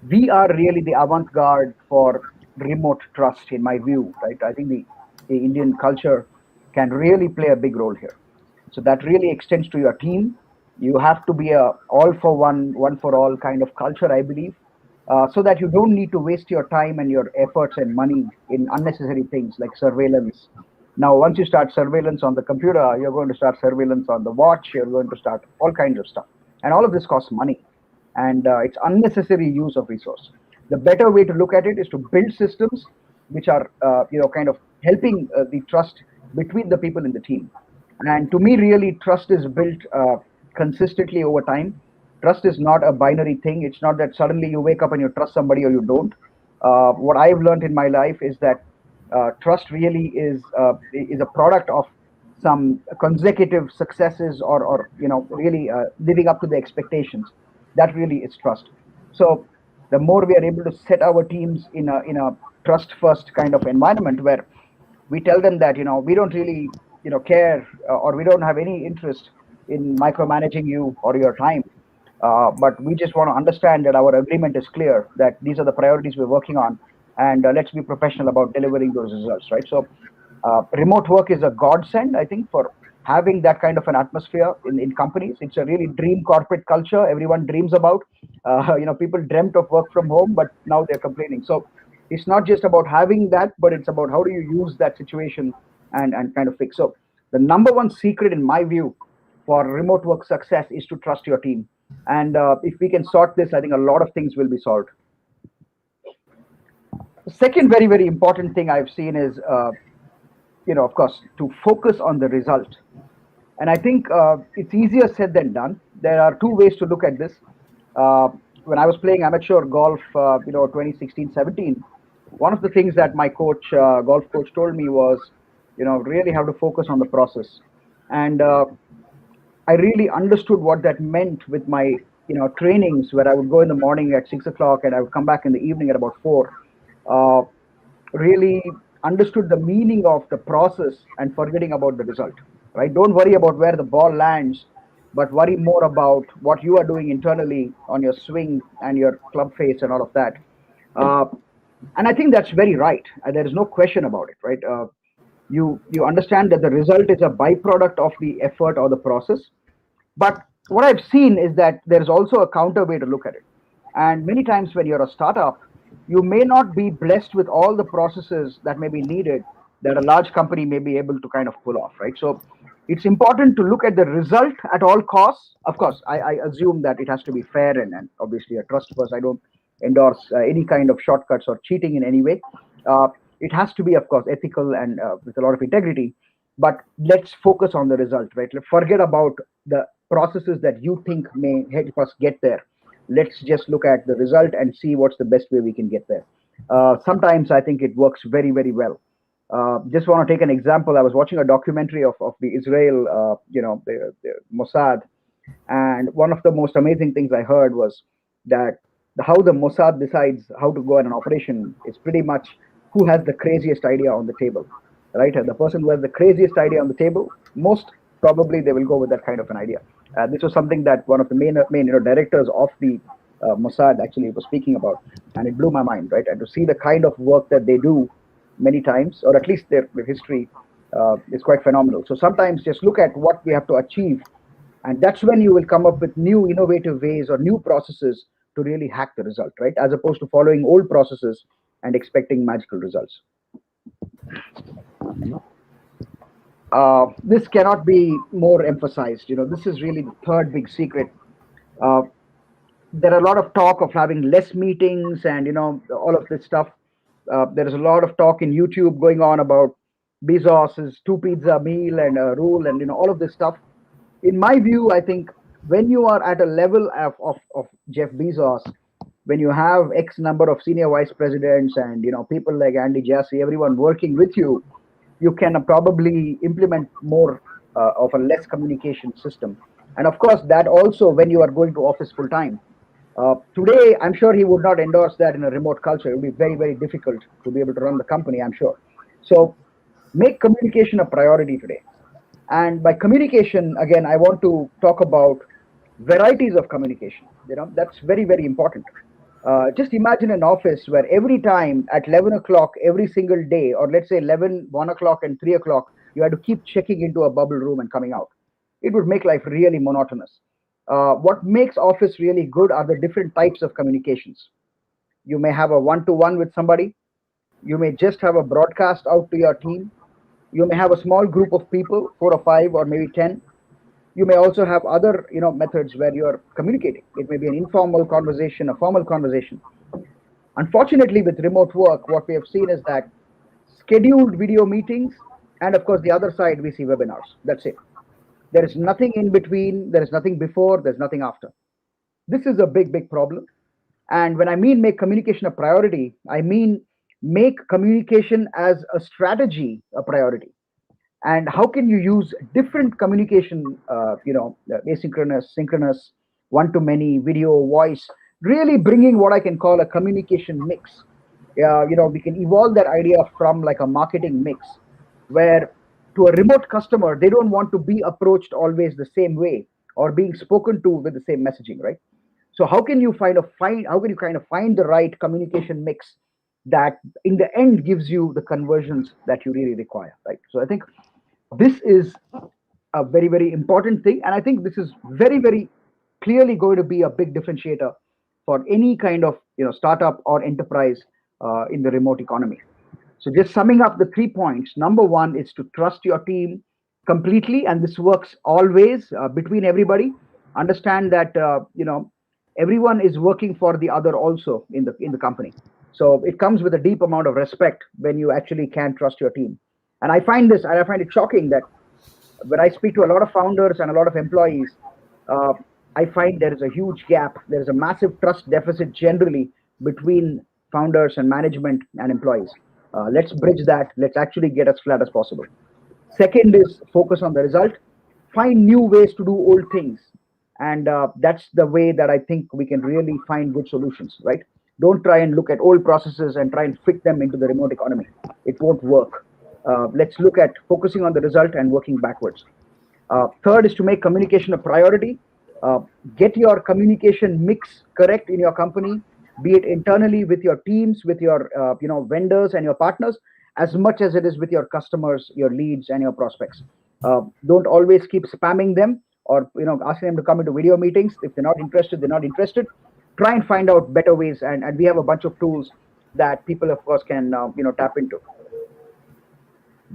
we are really the avant-garde for remote trust, in my view, right? I think the Indian culture can really play a big role here. So that really extends to your team. You have to be a all for one, one for all kind of culture, I believe, so that you don't need to waste your time and your efforts and money in unnecessary things like surveillance. Now, once you start surveillance on the computer, you're going to start surveillance on the watch. You're going to start all kinds of stuff, and all of this costs money, and it's unnecessary use of resource. The better way to look at it is to build systems which are kind of helping the trust between the people in the team. And to me, really, trust is built consistently over time. Trust is not a binary thing. It's not that suddenly you wake up and you trust somebody or you don't. What I've learned in my life is that trust really is a product of some consecutive successes, or really living up to the expectations. That really is trust. So the more we are able to set our teams in a trust first kind of environment, where we tell them that we don't really care, or we don't have any interest in micromanaging you or your time, but we just want to understand that our agreement is clear, that these are the priorities we're working on, and let's be professional about delivering those results, right? So remote work is a godsend, I think, for having that kind of an atmosphere in companies. It's a really dream corporate culture everyone dreams about. People dreamt of work from home, but now they're complaining. So it's not just about having that, but it's about how do you use that situation and kind of fix. So the number one secret, in my view, for remote work success is to trust your team. And if we can sort this, I think a lot of things will be solved. The second very, very important thing I've seen is, of course, to focus on the result. And I think it's easier said than done. There are two ways to look at this. Uh, when I was playing amateur golf, 2016, 17, one of the things that my golf coach told me was, really have to focus on the process. And I really understood what that meant with my trainings, where I would go in the morning at 6 o'clock and I would come back in the evening at about 4. Uh, Really understood the meaning of the process and forgetting about the result. Right? Don't worry about where the ball lands, but worry more about what you are doing internally on your swing and your club face and all of that. Uh, and I think that's very right. There is no question about it, right? You understand that the result is a byproduct of the effort or the process. But what I've seen is that there's also a counter way to look at it. And many times when you're a startup, you may not be blessed with all the processes that may be needed that a large company may be able to kind of pull off, right? So it's important to look at the result at all costs. Of course, I assume that it has to be fair and obviously a trust first. I don't endorse any kind of shortcuts or cheating in any way. It has to be, of course, ethical and with a lot of integrity. But let's focus on the result, right? Let's forget about the processes that you think may help us get there. Let's just look at the result and see what's the best way we can get there. Sometimes I think it works very, very well. Just want to take an example. I was watching a documentary of the Israel, the Mossad, and one of the most amazing things I heard was that how the Mossad decides how to go on an operation is pretty much who has the craziest idea on the table, right? And the person who has the craziest idea on the table, most probably they will go with that kind of an idea. This was something that one of the main directors of the Mossad actually was speaking about, and it blew my mind, right? And to see the kind of work that they do many times, or at least their history, is quite phenomenal. So sometimes just look at what we have to achieve, and that's when you will come up with new innovative ways or new processes to really hack the result, right? As opposed to following old processes and expecting magical results. This cannot be more emphasized. This is really the third big secret. Uh, there are a lot of talk of having less meetings and all of this stuff. There is a lot of talk in YouTube going on about Bezos's 2 pizza meal and rule and all of this stuff. In my view, I think when you are at a level of Jeff Bezos, when you have X number of senior vice presidents and people like Andy Jassy, everyone working with you, you can probably implement more of a less communication system. And of course, that also when you are going to office full time. Today, I'm sure he would not endorse that in a remote culture. It would be very, very difficult to be able to run the company, I'm sure. So make communication a priority today. And by communication, again, I want to talk about varieties of communication. That's very, very important. Just imagine an office where every time at 11 o'clock every single day, or let's say 11, 1 o'clock and 3 o'clock, you had to keep checking into a bubble room and coming out. It would make life really monotonous. What makes office really good are the different types of communications. You may have a one-to-one with somebody. You may just have a broadcast out to your team. You may have a small group of people, 4 or 5 or maybe 10. You may also have other methods where you're communicating. It may be an informal conversation, a formal conversation. Unfortunately, with remote work, what we have seen is that scheduled video meetings, and of course the other side, we see webinars. That's it. There is nothing in between. There is nothing before. There's nothing after. This is a big, big problem. And when I mean make communication a priority, I mean make communication as a strategy a priority. And how can you use different communication, asynchronous, synchronous, one-to-many, video, voice, really bringing what I can call a communication mix. We can evolve that idea from like a marketing mix, where to a remote customer, they don't want to be approached always the same way or being spoken to with the same messaging, right? So how can you kind of find the right communication mix that in the end gives you the conversions that you really require, right? So I think this is a very, very important thing. And I think this is very, very clearly going to be a big differentiator for any kind of startup or enterprise in the remote economy. So just summing up the 3 points. Number one is to trust your team completely. And this works always between everybody. Understand that, everyone is working for the other also in the company. So it comes with a deep amount of respect when you actually can trust your team. And I find it shocking that when I speak to a lot of founders and a lot of employees, I find there is a huge gap. There is a massive trust deficit generally between founders and management and employees. Let's bridge that. Let's actually get as flat as possible. Second is focus on the result. Find new ways to do old things. And that's the way that I think we can really find good solutions, right? Don't try and look at old processes and try and fit them into the remote economy. It won't work. Let's look at focusing on the result and working backwards. Third is to make communication a priority. Get your communication mix correct in your company, be it internally with your teams, with your vendors and your partners, as much as it is with your customers, your leads, and your prospects. Don't always keep spamming them or asking them to come into video meetings. If they're not interested, they're not interested. Try and find out better ways, and we have a bunch of tools that people, of course, can tap into.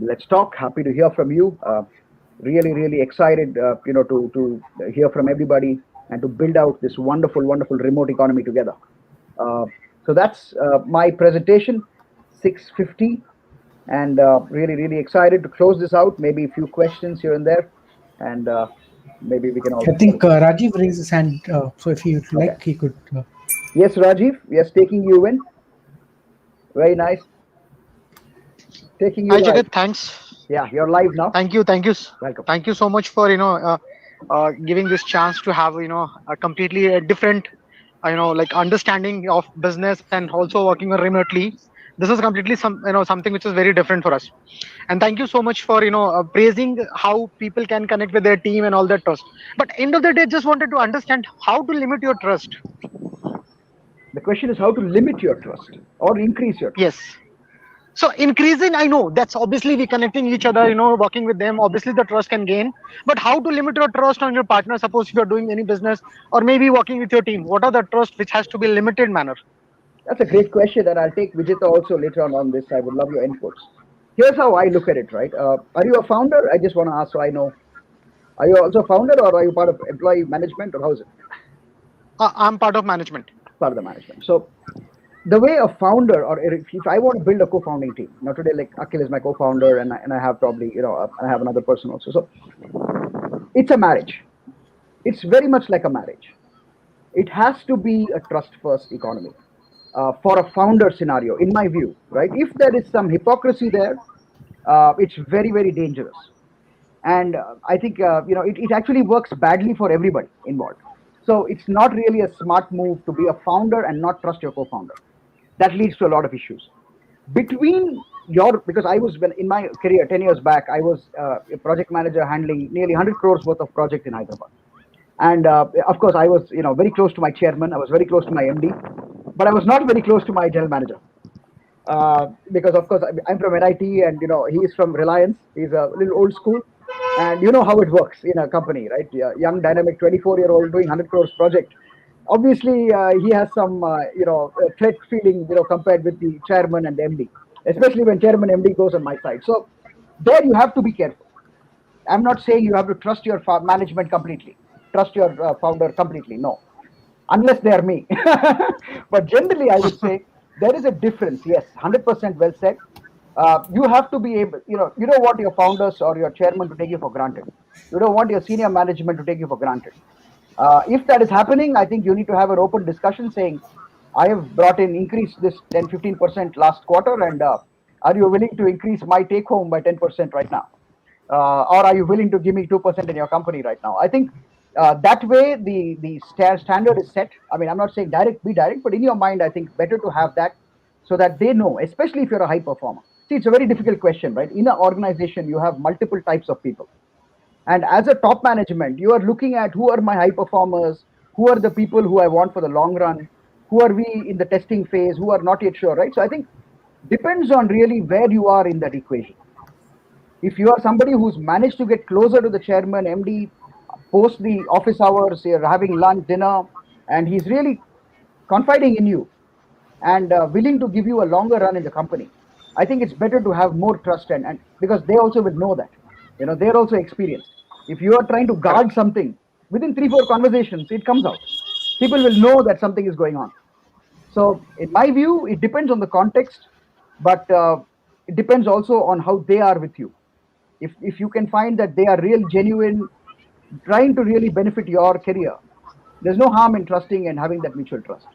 Let's talk. Happy to hear from you. Really excited to hear from everybody and to build out this wonderful remote economy together. So that's my presentation, 6:50, and really excited to close this out. Maybe a few questions here and there, and maybe we can all. I think Rajiv raised his hand, so if he like, he could. Yes, Rajiv. Yes, taking you in. Very nice. Taking you. Hi, live. Jagat. Thanks. Yeah, you're live now. Thank you. Welcome. Thank you so much for giving this chance to have a completely different like understanding of business and also working remotely. This is completely something which is very different for us. And thank you so much for praising how people can connect with their team and all that trust. But end of the day, just wanted to understand how to limit your trust. The question is how to limit your trust or increase your trust. Yes. So increasing, I know that's obviously we connecting each other, working with them. Obviously the trust can gain, but how to limit your trust on your partner? Suppose if you're doing any business or maybe working with your team, what are the trust which has to be limited manner? That's a great question, and I'll take Vijetha also later on this. I would love your inputs. Here's how I look at it, right? Are you a founder? I just want to ask so I know. Are you also a founder or are you part of employee management or how is it? I'm part of management. Part of the management. So the way a founder, or if I want to build a co-founding team, today like Akil is my co-founder and I have probably, I have another person also. So it's a marriage. It's very much like a marriage. It has to be a trust-first economy for a founder scenario, in my view, right? If there is some hypocrisy there, it's very dangerous. And I think, it actually works badly for everybody involved. So it's not really a smart move to be a founder and not trust your co-founder. That leads to a lot of issues. Because I was, in my career 10 years back, I was a project manager handling nearly 100 crores worth of project in Hyderabad. And of course, I was very close to my chairman. I was very close to my MD, but I was not very close to my general manager. Because of course, I'm from NIT and he is from Reliance. He's a little old school. And you know how it works in a company, right? Young, dynamic, 24-year-old doing 100 crores project. Obviously, he has some, threat feeling, compared with the chairman and the MD, especially when chairman MD goes on my side. So there you have to be careful. I'm not saying you have to trust your management completely, trust your founder completely. No, unless they are me. But generally, I would say there is a difference. Yes, 100% well said. You have to be able, you don't want your founders or your chairman to take you for granted. You don't want your senior management to take you for granted. If that is happening, I think you need to have an open discussion saying, I have increased this 10-15% last quarter, and are you willing to increase my take home by 10% right now? Or are you willing to give me 2% in your company right now? I think that way the standard is set. I mean, I'm not saying be direct, but in your mind, I think better to have that so that they know, especially if you're a high performer. See, it's a very difficult question, right? In an organization, you have multiple types of people. And as a top management, you are looking at who are my high performers, who are the people who I want for the long run, who are we in the testing phase, who are not yet sure, right? So I think depends on really where you are in that equation. If you are somebody who's managed to get closer to the chairman, MD, post the office hours, you're having lunch, dinner, and he's really confiding in you and willing to give you a longer run in the company, I think it's better to have more trust and because they also will know that, they're also experienced. If you are trying to guard something, within 3-4 conversations, it comes out. People will know that something is going on. So in my view, it depends on the context, but it depends also on how they are with you. If you can find that they are real, genuine, trying to really benefit your career, there's no harm in trusting and having that mutual trust.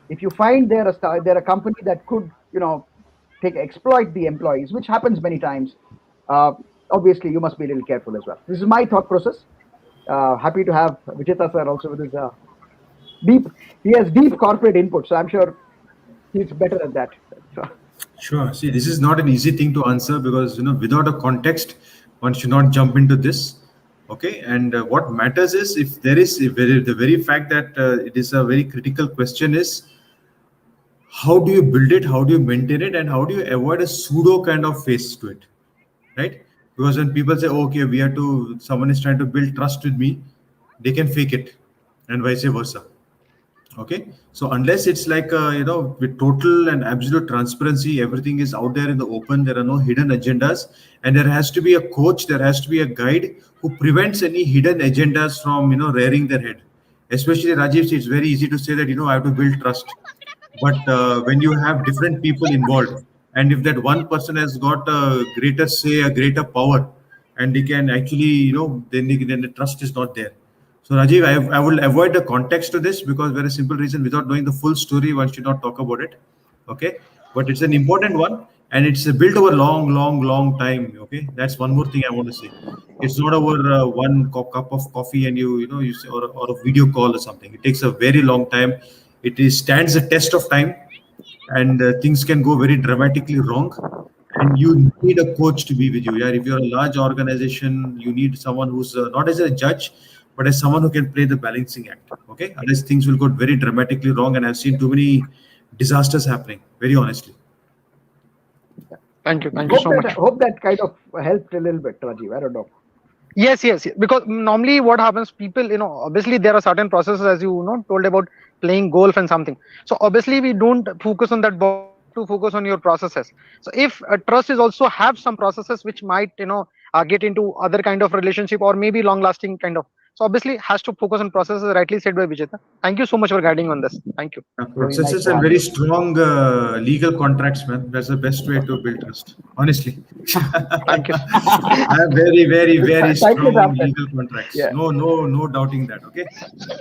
If you find they're a company that could, exploit the employees, which happens many times, obviously you must be a little careful as well. This is my thought process. Happy to have Vijetha sir also with his deep. He has deep corporate input, so I'm sure he's better at that. So, Sure. See, this is not an easy thing to answer because without a context, one should not jump into this. Okay, and what matters is if there is the very fact that it is a very critical question is how do you build it, how do you maintain it, and how do you avoid a pseudo kind of face to it, right? Because when people say, okay, someone is trying to build trust with me, they can fake it, and vice versa. Okay, so unless it's like with total and absolute transparency, everything is out there in the open, there are no hidden agendas, and there has to be a coach, there has to be a guide who prevents any hidden agendas from rearing their head. Especially Rajiv, it's very easy to say that I have to build trust, but when you have different people involved, and if that one person has got a greater say, a greater power, and they can actually then the trust is not there. So Rajiv, I will avoid the context to this because very simple reason, without knowing the full story, one should not talk about it. Okay, but it's an important one, and it's built over long time. Okay, that's one more thing I want to say. It's not over one cup of coffee and you say, or a video call or something. It takes a very long time. Stands the test of time, and things can go very dramatically wrong. And you need a coach to be with you. Yeah, if you're a large organization, you need someone who's not as a judge, but as someone who can play the balancing act. Okay, otherwise things will go very dramatically wrong, and I've seen too many disasters happening. Very honestly. Thank you so much. Hope that kind of helped a little bit, Rajiv. I don't know. Yes. Because normally what happens, people, obviously there are certain processes, as you told about playing golf and something. So obviously we don't focus on that ball, to focus on your processes. So if trust is also have some processes which might get into other kind of relationship or maybe long lasting kind of. So obviously has to focus on processes, rightly said by Vijetha. Thank you so much for guiding on this. Thank you. Processes and very strong legal contracts, man. That's the best way to build trust. Honestly. Thank you. I have very strong legal contracts. Yeah. No doubting that. Okay.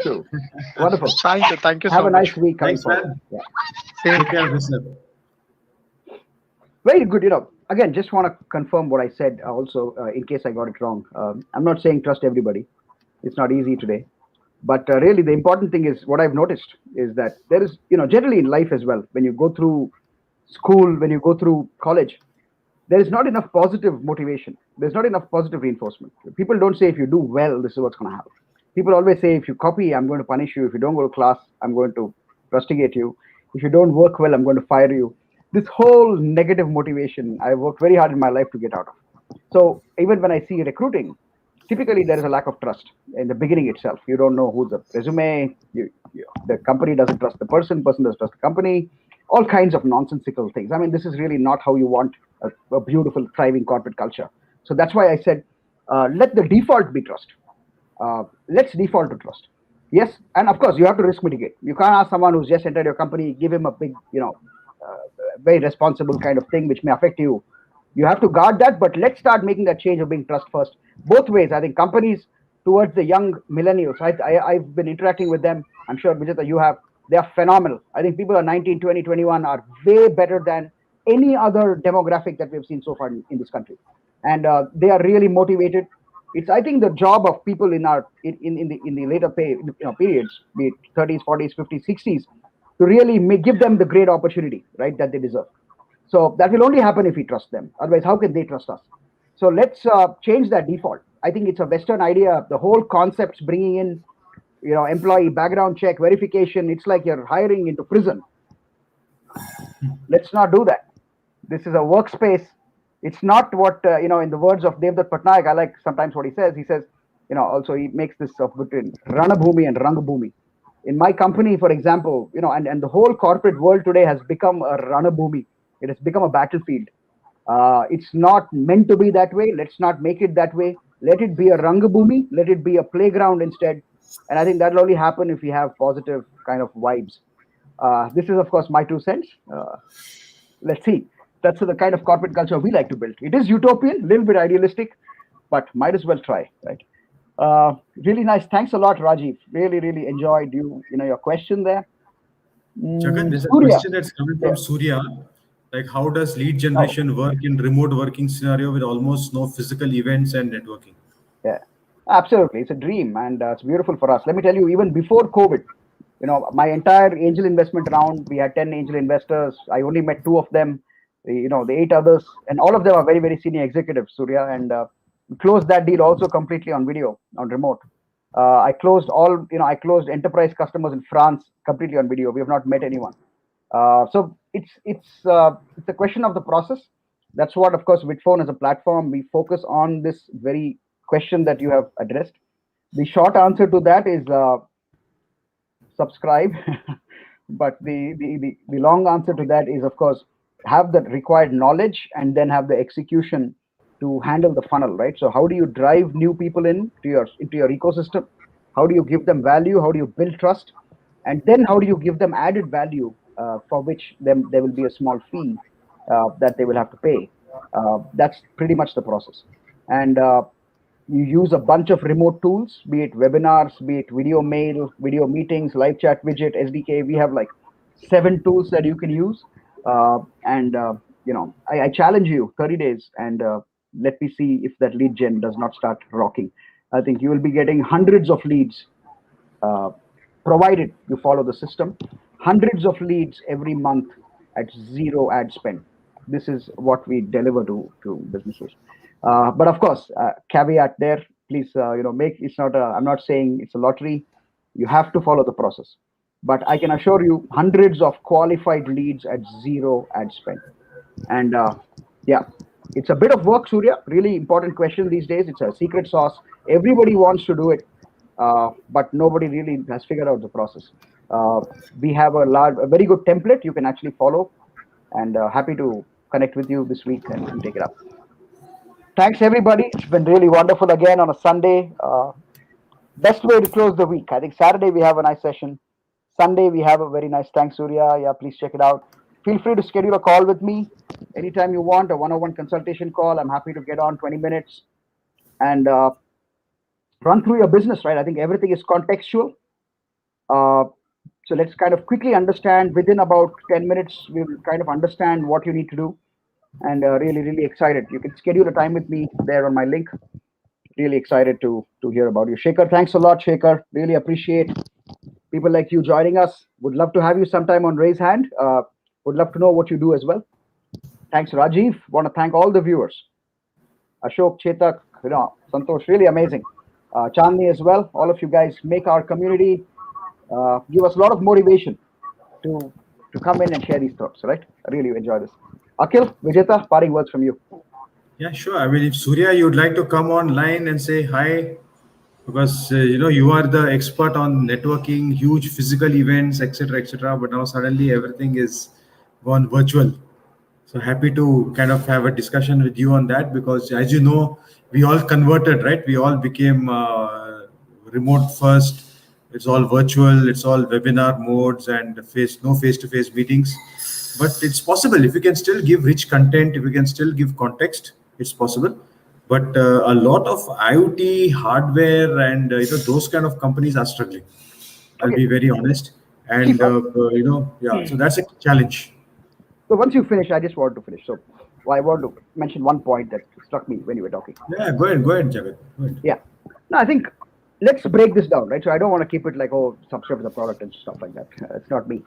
True. Wonderful. Thank you so much. Have a nice week. Thanks, man. Yeah. Take care of yourself. Very good. Again, just want to confirm what I said also, in case I got it wrong. I'm not saying trust everybody. It's not easy today. But really, the important thing is what I've noticed is that there is, generally in life as well, when you go through school, when you go through college, there is not enough positive motivation. There's not enough positive reinforcement. People don't say if you do well, this is what's going to happen. People always say if you copy, I'm going to punish you. If you don't go to class, I'm going to rustigate you. If you don't work well, I'm going to fire you. This whole negative motivation, I worked very hard in my life to get out of. So even when I see recruiting, typically there is a lack of trust in the beginning itself. You don't know who's the resume. The company doesn't trust the person doesn't trust the company. All kinds of nonsensical things. I mean, this is really not how you want a beautiful, thriving corporate culture. So that's why I said, let the default be trust. Let's default to trust. Yes, and of course, you have to risk mitigate. You can't ask someone who's just entered your company, give him a big, very responsible kind of thing which may affect you. You have to guard that, but let's start making that change of being trust first. Both ways, I think companies towards the young millennials, I've been interacting with them. I'm sure, Vijetha, you have. They are phenomenal. I think people are 19, 20, 21 are way better than any other demographic that we've seen so far in this country. And they are really motivated. It's, I think, the job of people in the later periods, be it 30s, 40s, 50s, 60s, to really give them the great opportunity, right, that they deserve. So that will only happen if we trust them. Otherwise, how can they trust us? So let's change that default. I think it's a Western idea. The whole concept's bringing in, employee background check, verification. It's like you're hiring into prison. Let's not do that. This is a workspace. It's not what, in the words of Devdutt Patnaik, I like sometimes what he says. He says, also he makes this of between Ranabhumi and Rangabhumi. In my company, for example, and the whole corporate world today has become a Ranabhumi. It has become a battlefield. It's not meant to be that way. Let's not make it that way. Let it be a Rangabhumi. Let it be a playground instead. And I think that'll only happen if we have positive kind of vibes. This is, of course, my 2 cents. Let's see. That's the kind of corporate culture we like to build. It is utopian, a little bit idealistic, but might as well try, right? Really nice. Thanks a lot, Rajiv. Really enjoyed your question there. Jagat, there's a question that's coming from Surya. Like how does lead generation work in remote working scenario with almost no physical events and networking? Yeah, absolutely. It's a dream, and it's beautiful for us. Let me tell you, even before COVID, my entire angel investment round, we had 10 angel investors. I only met 2 of them. The 8 others, and all of them are very, very senior executives, Surya. And we closed that deal also completely on video, on remote. I closed enterprise customers in France completely on video. We have not met anyone. So it's a question of the process. That's what, of course, Vidphone as a platform, we focus on this very question that you have addressed. The short answer to that is subscribe, but the long answer to that is, of course, have the required knowledge and then have the execution to handle the funnel, right? So how do you drive new people into your ecosystem? How do you give them value? How do you build trust? And then how do you give them added value for which there will be a small fee that they will have to pay? That's pretty much the process. And you use a bunch of remote tools, be it webinars, be it video mail, video meetings, live chat widget, SDK. We have like 7 tools that you can use. I challenge you 30 days and let me see if that lead gen does not start rocking. I think you will be getting hundreds of leads, provided you follow the system. Hundreds of leads every month at 0 ad spend. This is what we deliver to businesses. But of course, caveat there, please, I'm not saying it's a lottery. You have to follow the process. But I can assure you, hundreds of qualified leads at 0 ad spend. And yeah, it's a bit of work, Surya. Really important question these days. It's a secret sauce. Everybody wants to do it, but nobody really has figured out the process. We have a very good template you can actually follow, and happy to connect with you this week and take it up. Thanks, everybody. It's been really wonderful again on a Sunday. Best way to close the week. I think Saturday we have a nice session. Sunday we have a very nice. Thanks, Surya. Yeah, please check it out. Feel free to schedule a call with me anytime you want, a one-on-one consultation call. I'm happy to get on 20 minutes and run through your business, right? I think everything is contextual. So let's kind of quickly understand. Within about 10 minutes, we will kind of understand what you need to do. And really, really excited. You can schedule a time with me there on my link. Really excited to hear about you. Shekhar, thanks a lot, Shekhar. Really appreciate people like you joining us. Would love to have you sometime on Raise Hand. Would love to know what you do as well. Thanks, Rajiv. Want to thank all the viewers. Ashok, Chetak, Santosh, really amazing. Chandni as well. All of you guys make our community, give us a lot of motivation to come in and share these thoughts, right? I really enjoy this. Akil, Vijetha, parting words from you. Yeah, sure. I mean, if Surya, you'd like to come online and say hi, because you are the expert on networking, huge physical events, etc. But now suddenly everything is gone virtual. So happy to kind of have a discussion with you on that, because as you know, we all converted, right? We all became remote first. It's all virtual. It's all webinar modes and no face-to-face meetings. But it's possible if you can still give rich content, if you can still give context, it's possible. But a lot of IoT hardware and those kind of companies are struggling. I'll be very honest. And so that's a challenge. So once you finish, I just want to finish. So I want to mention one point that struck me when you were talking. Yeah, go ahead, Jagat. Go ahead. Yeah. No, I think let's break this down, right? So I don't want to keep it like, oh, subscribe to the product and stuff like that. It's not me.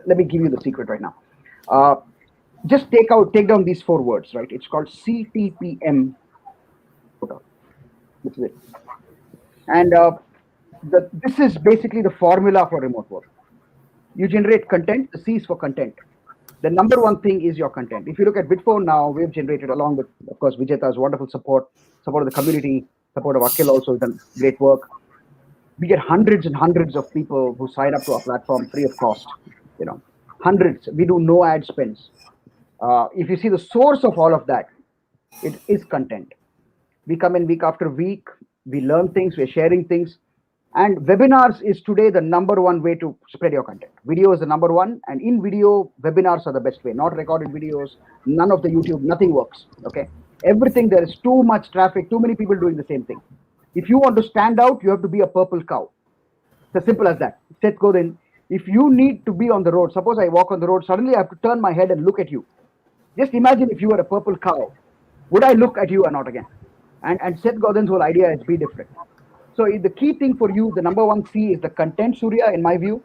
Let me give you the secret right now. Just take down these 4 words, right? It's called CTPM. This is it. And this is basically the formula for remote work. You generate content. The C is for content. The number one thing is your content. If you look at Vidphone now, we've generated, along with, of course, Vijetha's wonderful support of the community, support of Akil also has done great work. We get hundreds and hundreds of people who sign up to our platform free of cost. Hundreds. We do no ad spends. If you see the source of all of that, it is content. We come in week after week. We learn things. We're sharing things. And webinars is today the number one way to spread your content. Video is the number one. And in video, webinars are the best way. Not recorded videos, none of the YouTube, nothing works. Okay. Everything, there is too much traffic, too many people doing the same thing. If you want to stand out, you have to be a purple cow. It's as simple as that. Seth Godin, if you need to be on the road, suppose I walk on the road, suddenly I have to turn my head and look at you. Just imagine if you were a purple cow, would I look at you or not again? And Seth Godin's whole idea is be different. So the key thing for you, the number one C is the content, Surya, in my view.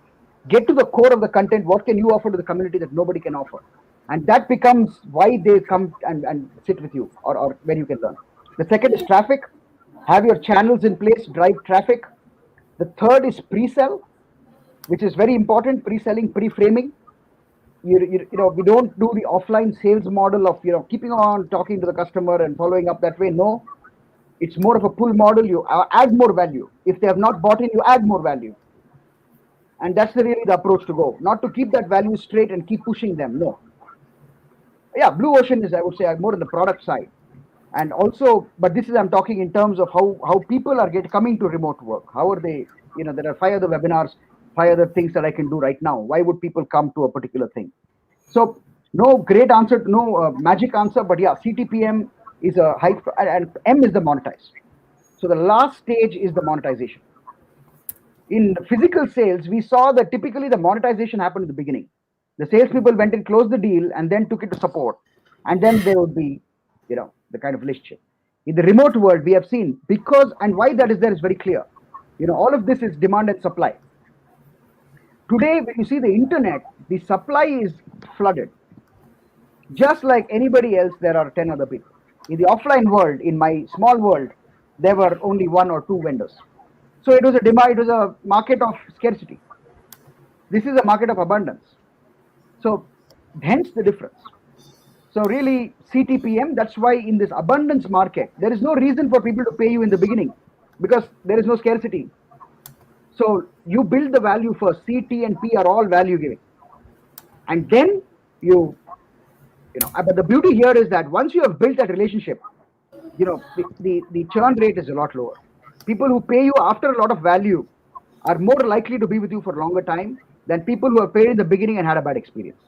Get to the core of the content. What can you offer to the community that nobody can offer? And that becomes why they come and sit with you, or where you can learn. The second is traffic. Have your channels in place, drive traffic. The third is pre-sell, which is very important, pre-selling, pre-framing. We don't do the offline sales model of, keeping on talking to the customer and following up that way. No, it's more of a pull model. You add more value. If they have not bought in, you add more value. And that's really the approach to go. Not to keep that value straight and keep pushing them. No. Yeah, Blue Ocean is, I would say, more on the product side. And also, but this is, I'm talking in terms of how people are coming to remote work. How are they, there are 5 other webinars, 5 other things that I can do right now. Why would people come to a particular thing? So no great answer, no magic answer, but yeah, CTPM is a high, and M is the monetize. So the last stage is the monetization. In physical sales, we saw that typically the monetization happened in the beginning. The salespeople went and closed the deal and then took it to support. And then there would be, the kind of relationship. In the remote world, we have seen, because, and why that is there is very clear. All of this is demand and supply. Today, when you see the internet, the supply is flooded. Just like anybody else, there are 10 other people. In the offline world, in my small world, there were only 1 or 2 vendors. So it was a demand, it was a market of scarcity. This is a market of abundance. So hence the difference. So really, CTPM, that's why in this abundance market, there is no reason for people to pay you in the beginning, because there is no scarcity. So you build the value first. C, T, and P are all value giving. And then but the beauty here is that once you have built that relationship, the churn rate is a lot lower. People who pay you after a lot of value are more likely to be with you for a longer time than people who have paid in the beginning and had a bad experience.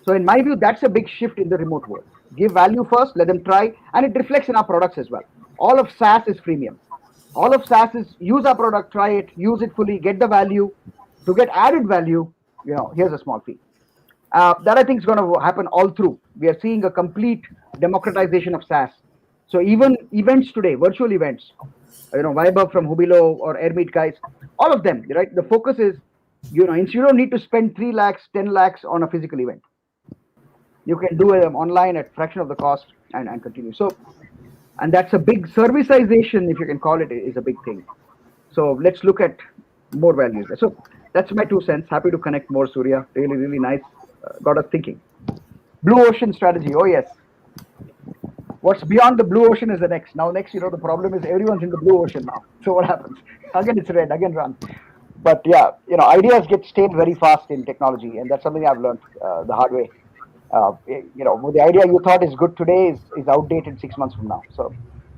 So in my view, that's a big shift in the remote world. Give value first, let them try, and it reflects in our products as well. All of SaaS is freemium. All of SaaS is use our product, try it, use it fully, get the value. To get added value, here's a small fee. That I think is going to happen all through. We are seeing a complete democratization of SaaS. So even events today, virtual events, Vaibhav from Hubilo or Airmeet guys, all of them, right? The focus is, you don't need to spend 3 lakhs, 10 lakhs on a physical event. You can do it online at fraction of the cost and continue. So, and that's a big serviceization, if you can call it, is a big thing. So let's look at more values. So that's my 2 cents. Happy to connect more, Surya. Really, really nice. Got us thinking. Blue Ocean strategy. Oh, yes. What's beyond the blue ocean is the next. Now, next, the problem is everyone's in the blue ocean now. So what happens? Again, it's red. Again, run. But yeah, ideas get stale very fast in technology. And that's something I've learned the hard way. The idea you thought is good today is outdated 6 months from now. So,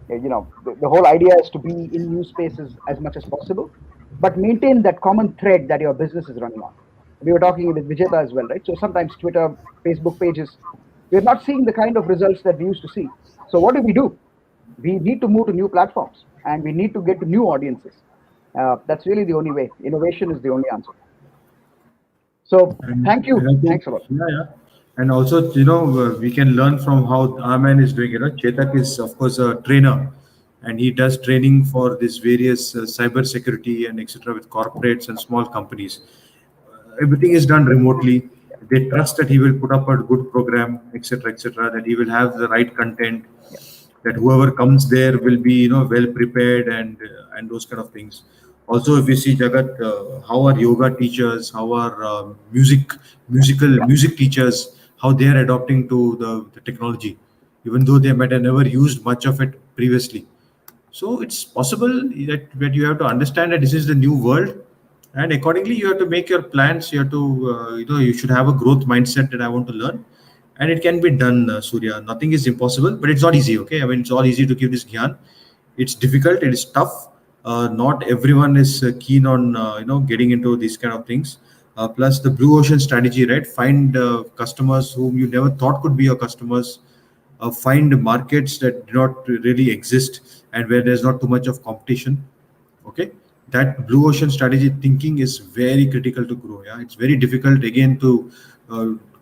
the whole idea is to be in new spaces as much as possible, but maintain that common thread that your business is running on. We were talking with Vijetha as well, right? So sometimes Twitter, Facebook pages, we're not seeing the kind of results that we used to see. So what do? We need to move to new platforms, and we need to get to new audiences. That's really the only way. Innovation is the only answer. So thank you. Thanks a lot. Yeah. And also, we can learn from how our man is doing. Chetak is, of course, a trainer, and he does training for this various cyber security and etc. with corporates and small companies. Everything is done remotely. They trust that he will put up a good program, etc., that he will have the right content, that whoever comes there will be, well prepared and those kind of things. Also, if you see, Jagat, how are yoga teachers, how are music teachers, how they are adopting to the technology, even though they might have never used much of it previously. So it's possible that you have to understand that this is the new world, and accordingly you have to make your plans. You have to, you should have a growth mindset that I want to learn, and it can be done, Surya. Nothing is impossible, but it's not easy. Okay, I mean, it's all easy to give this gyan. It's difficult. It is tough. Not everyone is keen on getting into these kind of things. Plus the blue ocean strategy, right? Find customers whom you never thought could be your customers. Find markets that do not really exist and where there's not too much of competition. Okay, that blue ocean strategy thinking is very critical to grow. Yeah, it's very difficult again to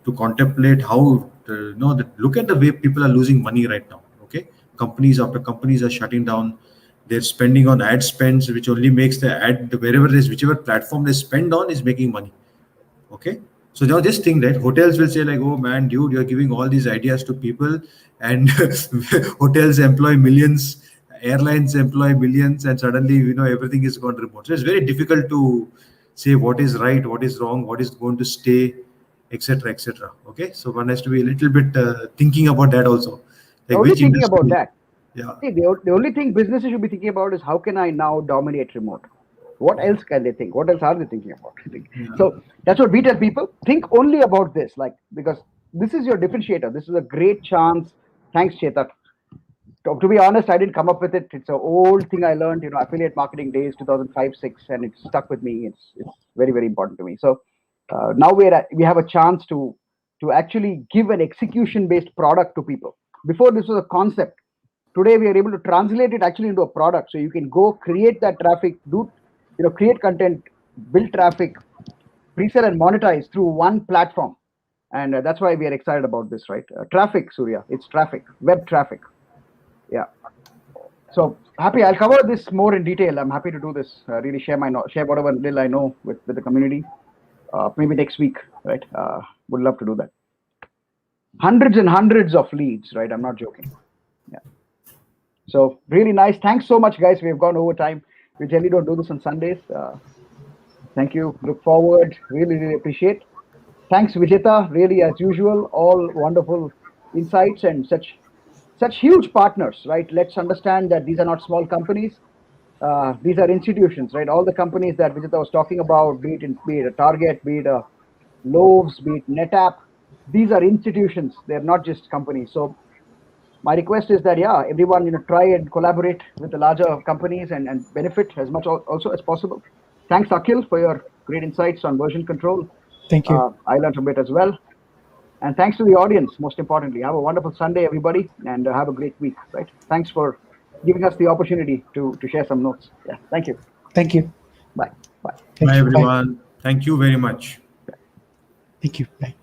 to contemplate how look at the way people are losing money right now. Okay, companies after companies are shutting down. They're spending on ad spends, which only makes the ad wherever it is, whichever platform they spend on is making money. Okay, so now just think that hotels will say like, oh man, dude, you're giving all these ideas to people, and hotels employ millions, airlines employ millions, and suddenly everything is gone remote. So it's very difficult to say what is right, what is wrong, what is going to stay, etc., etc. Okay, so one has to be a little bit thinking about that also, like Only which thinking industry. about that. Yeah. See, the only thing businesses should be thinking about is how can I now dominate remote? What else can they think? What else are they thinking about? Yeah. So that's what we tell people. Think only about this, because this is your differentiator. This is a great chance. Thanks, Chetak. To be honest, I didn't come up with it. It's an old thing I learned, affiliate marketing days, 2005-06, and it's stuck with me. It's very, very important to me. So now we have a chance to actually give an execution-based product to people. Before, this was a concept. Today we are able to translate it actually into a product. So you can go create that traffic, create content, build traffic, pre-sell and monetize through one platform. And that's why we are excited about this, right? Traffic, Surya, it's traffic, web traffic. Yeah. So happy, I'll cover this more in detail. I'm happy to do this, really share whatever little I know with the community. Maybe next week, right? Would love to do that. Hundreds and hundreds of leads, right? I'm not joking. Yeah. So really nice. Thanks so much, guys. We've gone over time. We generally don't do this on Sundays. Thank you. Look forward. Really, really appreciate. Thanks, Vijetha. Really, as usual, all wonderful insights and such huge partners, right? Let's understand that these are not small companies. These are institutions, right? All the companies that Vijetha was talking about, be it a Target, be it a Loaves, be it NetApp, these are institutions. They're not just companies. So my request is that, everyone, try and collaborate with the larger companies and benefit as much also as possible. Thanks, Akil, for your great insights on version control. Thank you. I learned a bit as well. And thanks to the audience, most importantly. Have a wonderful Sunday, everybody, and have a great week, right? Thanks for giving us the opportunity to share some notes. Yeah, thank you. Thank you. Bye. Bye. Bye, everyone. Thank you very much. Thank you. Bye.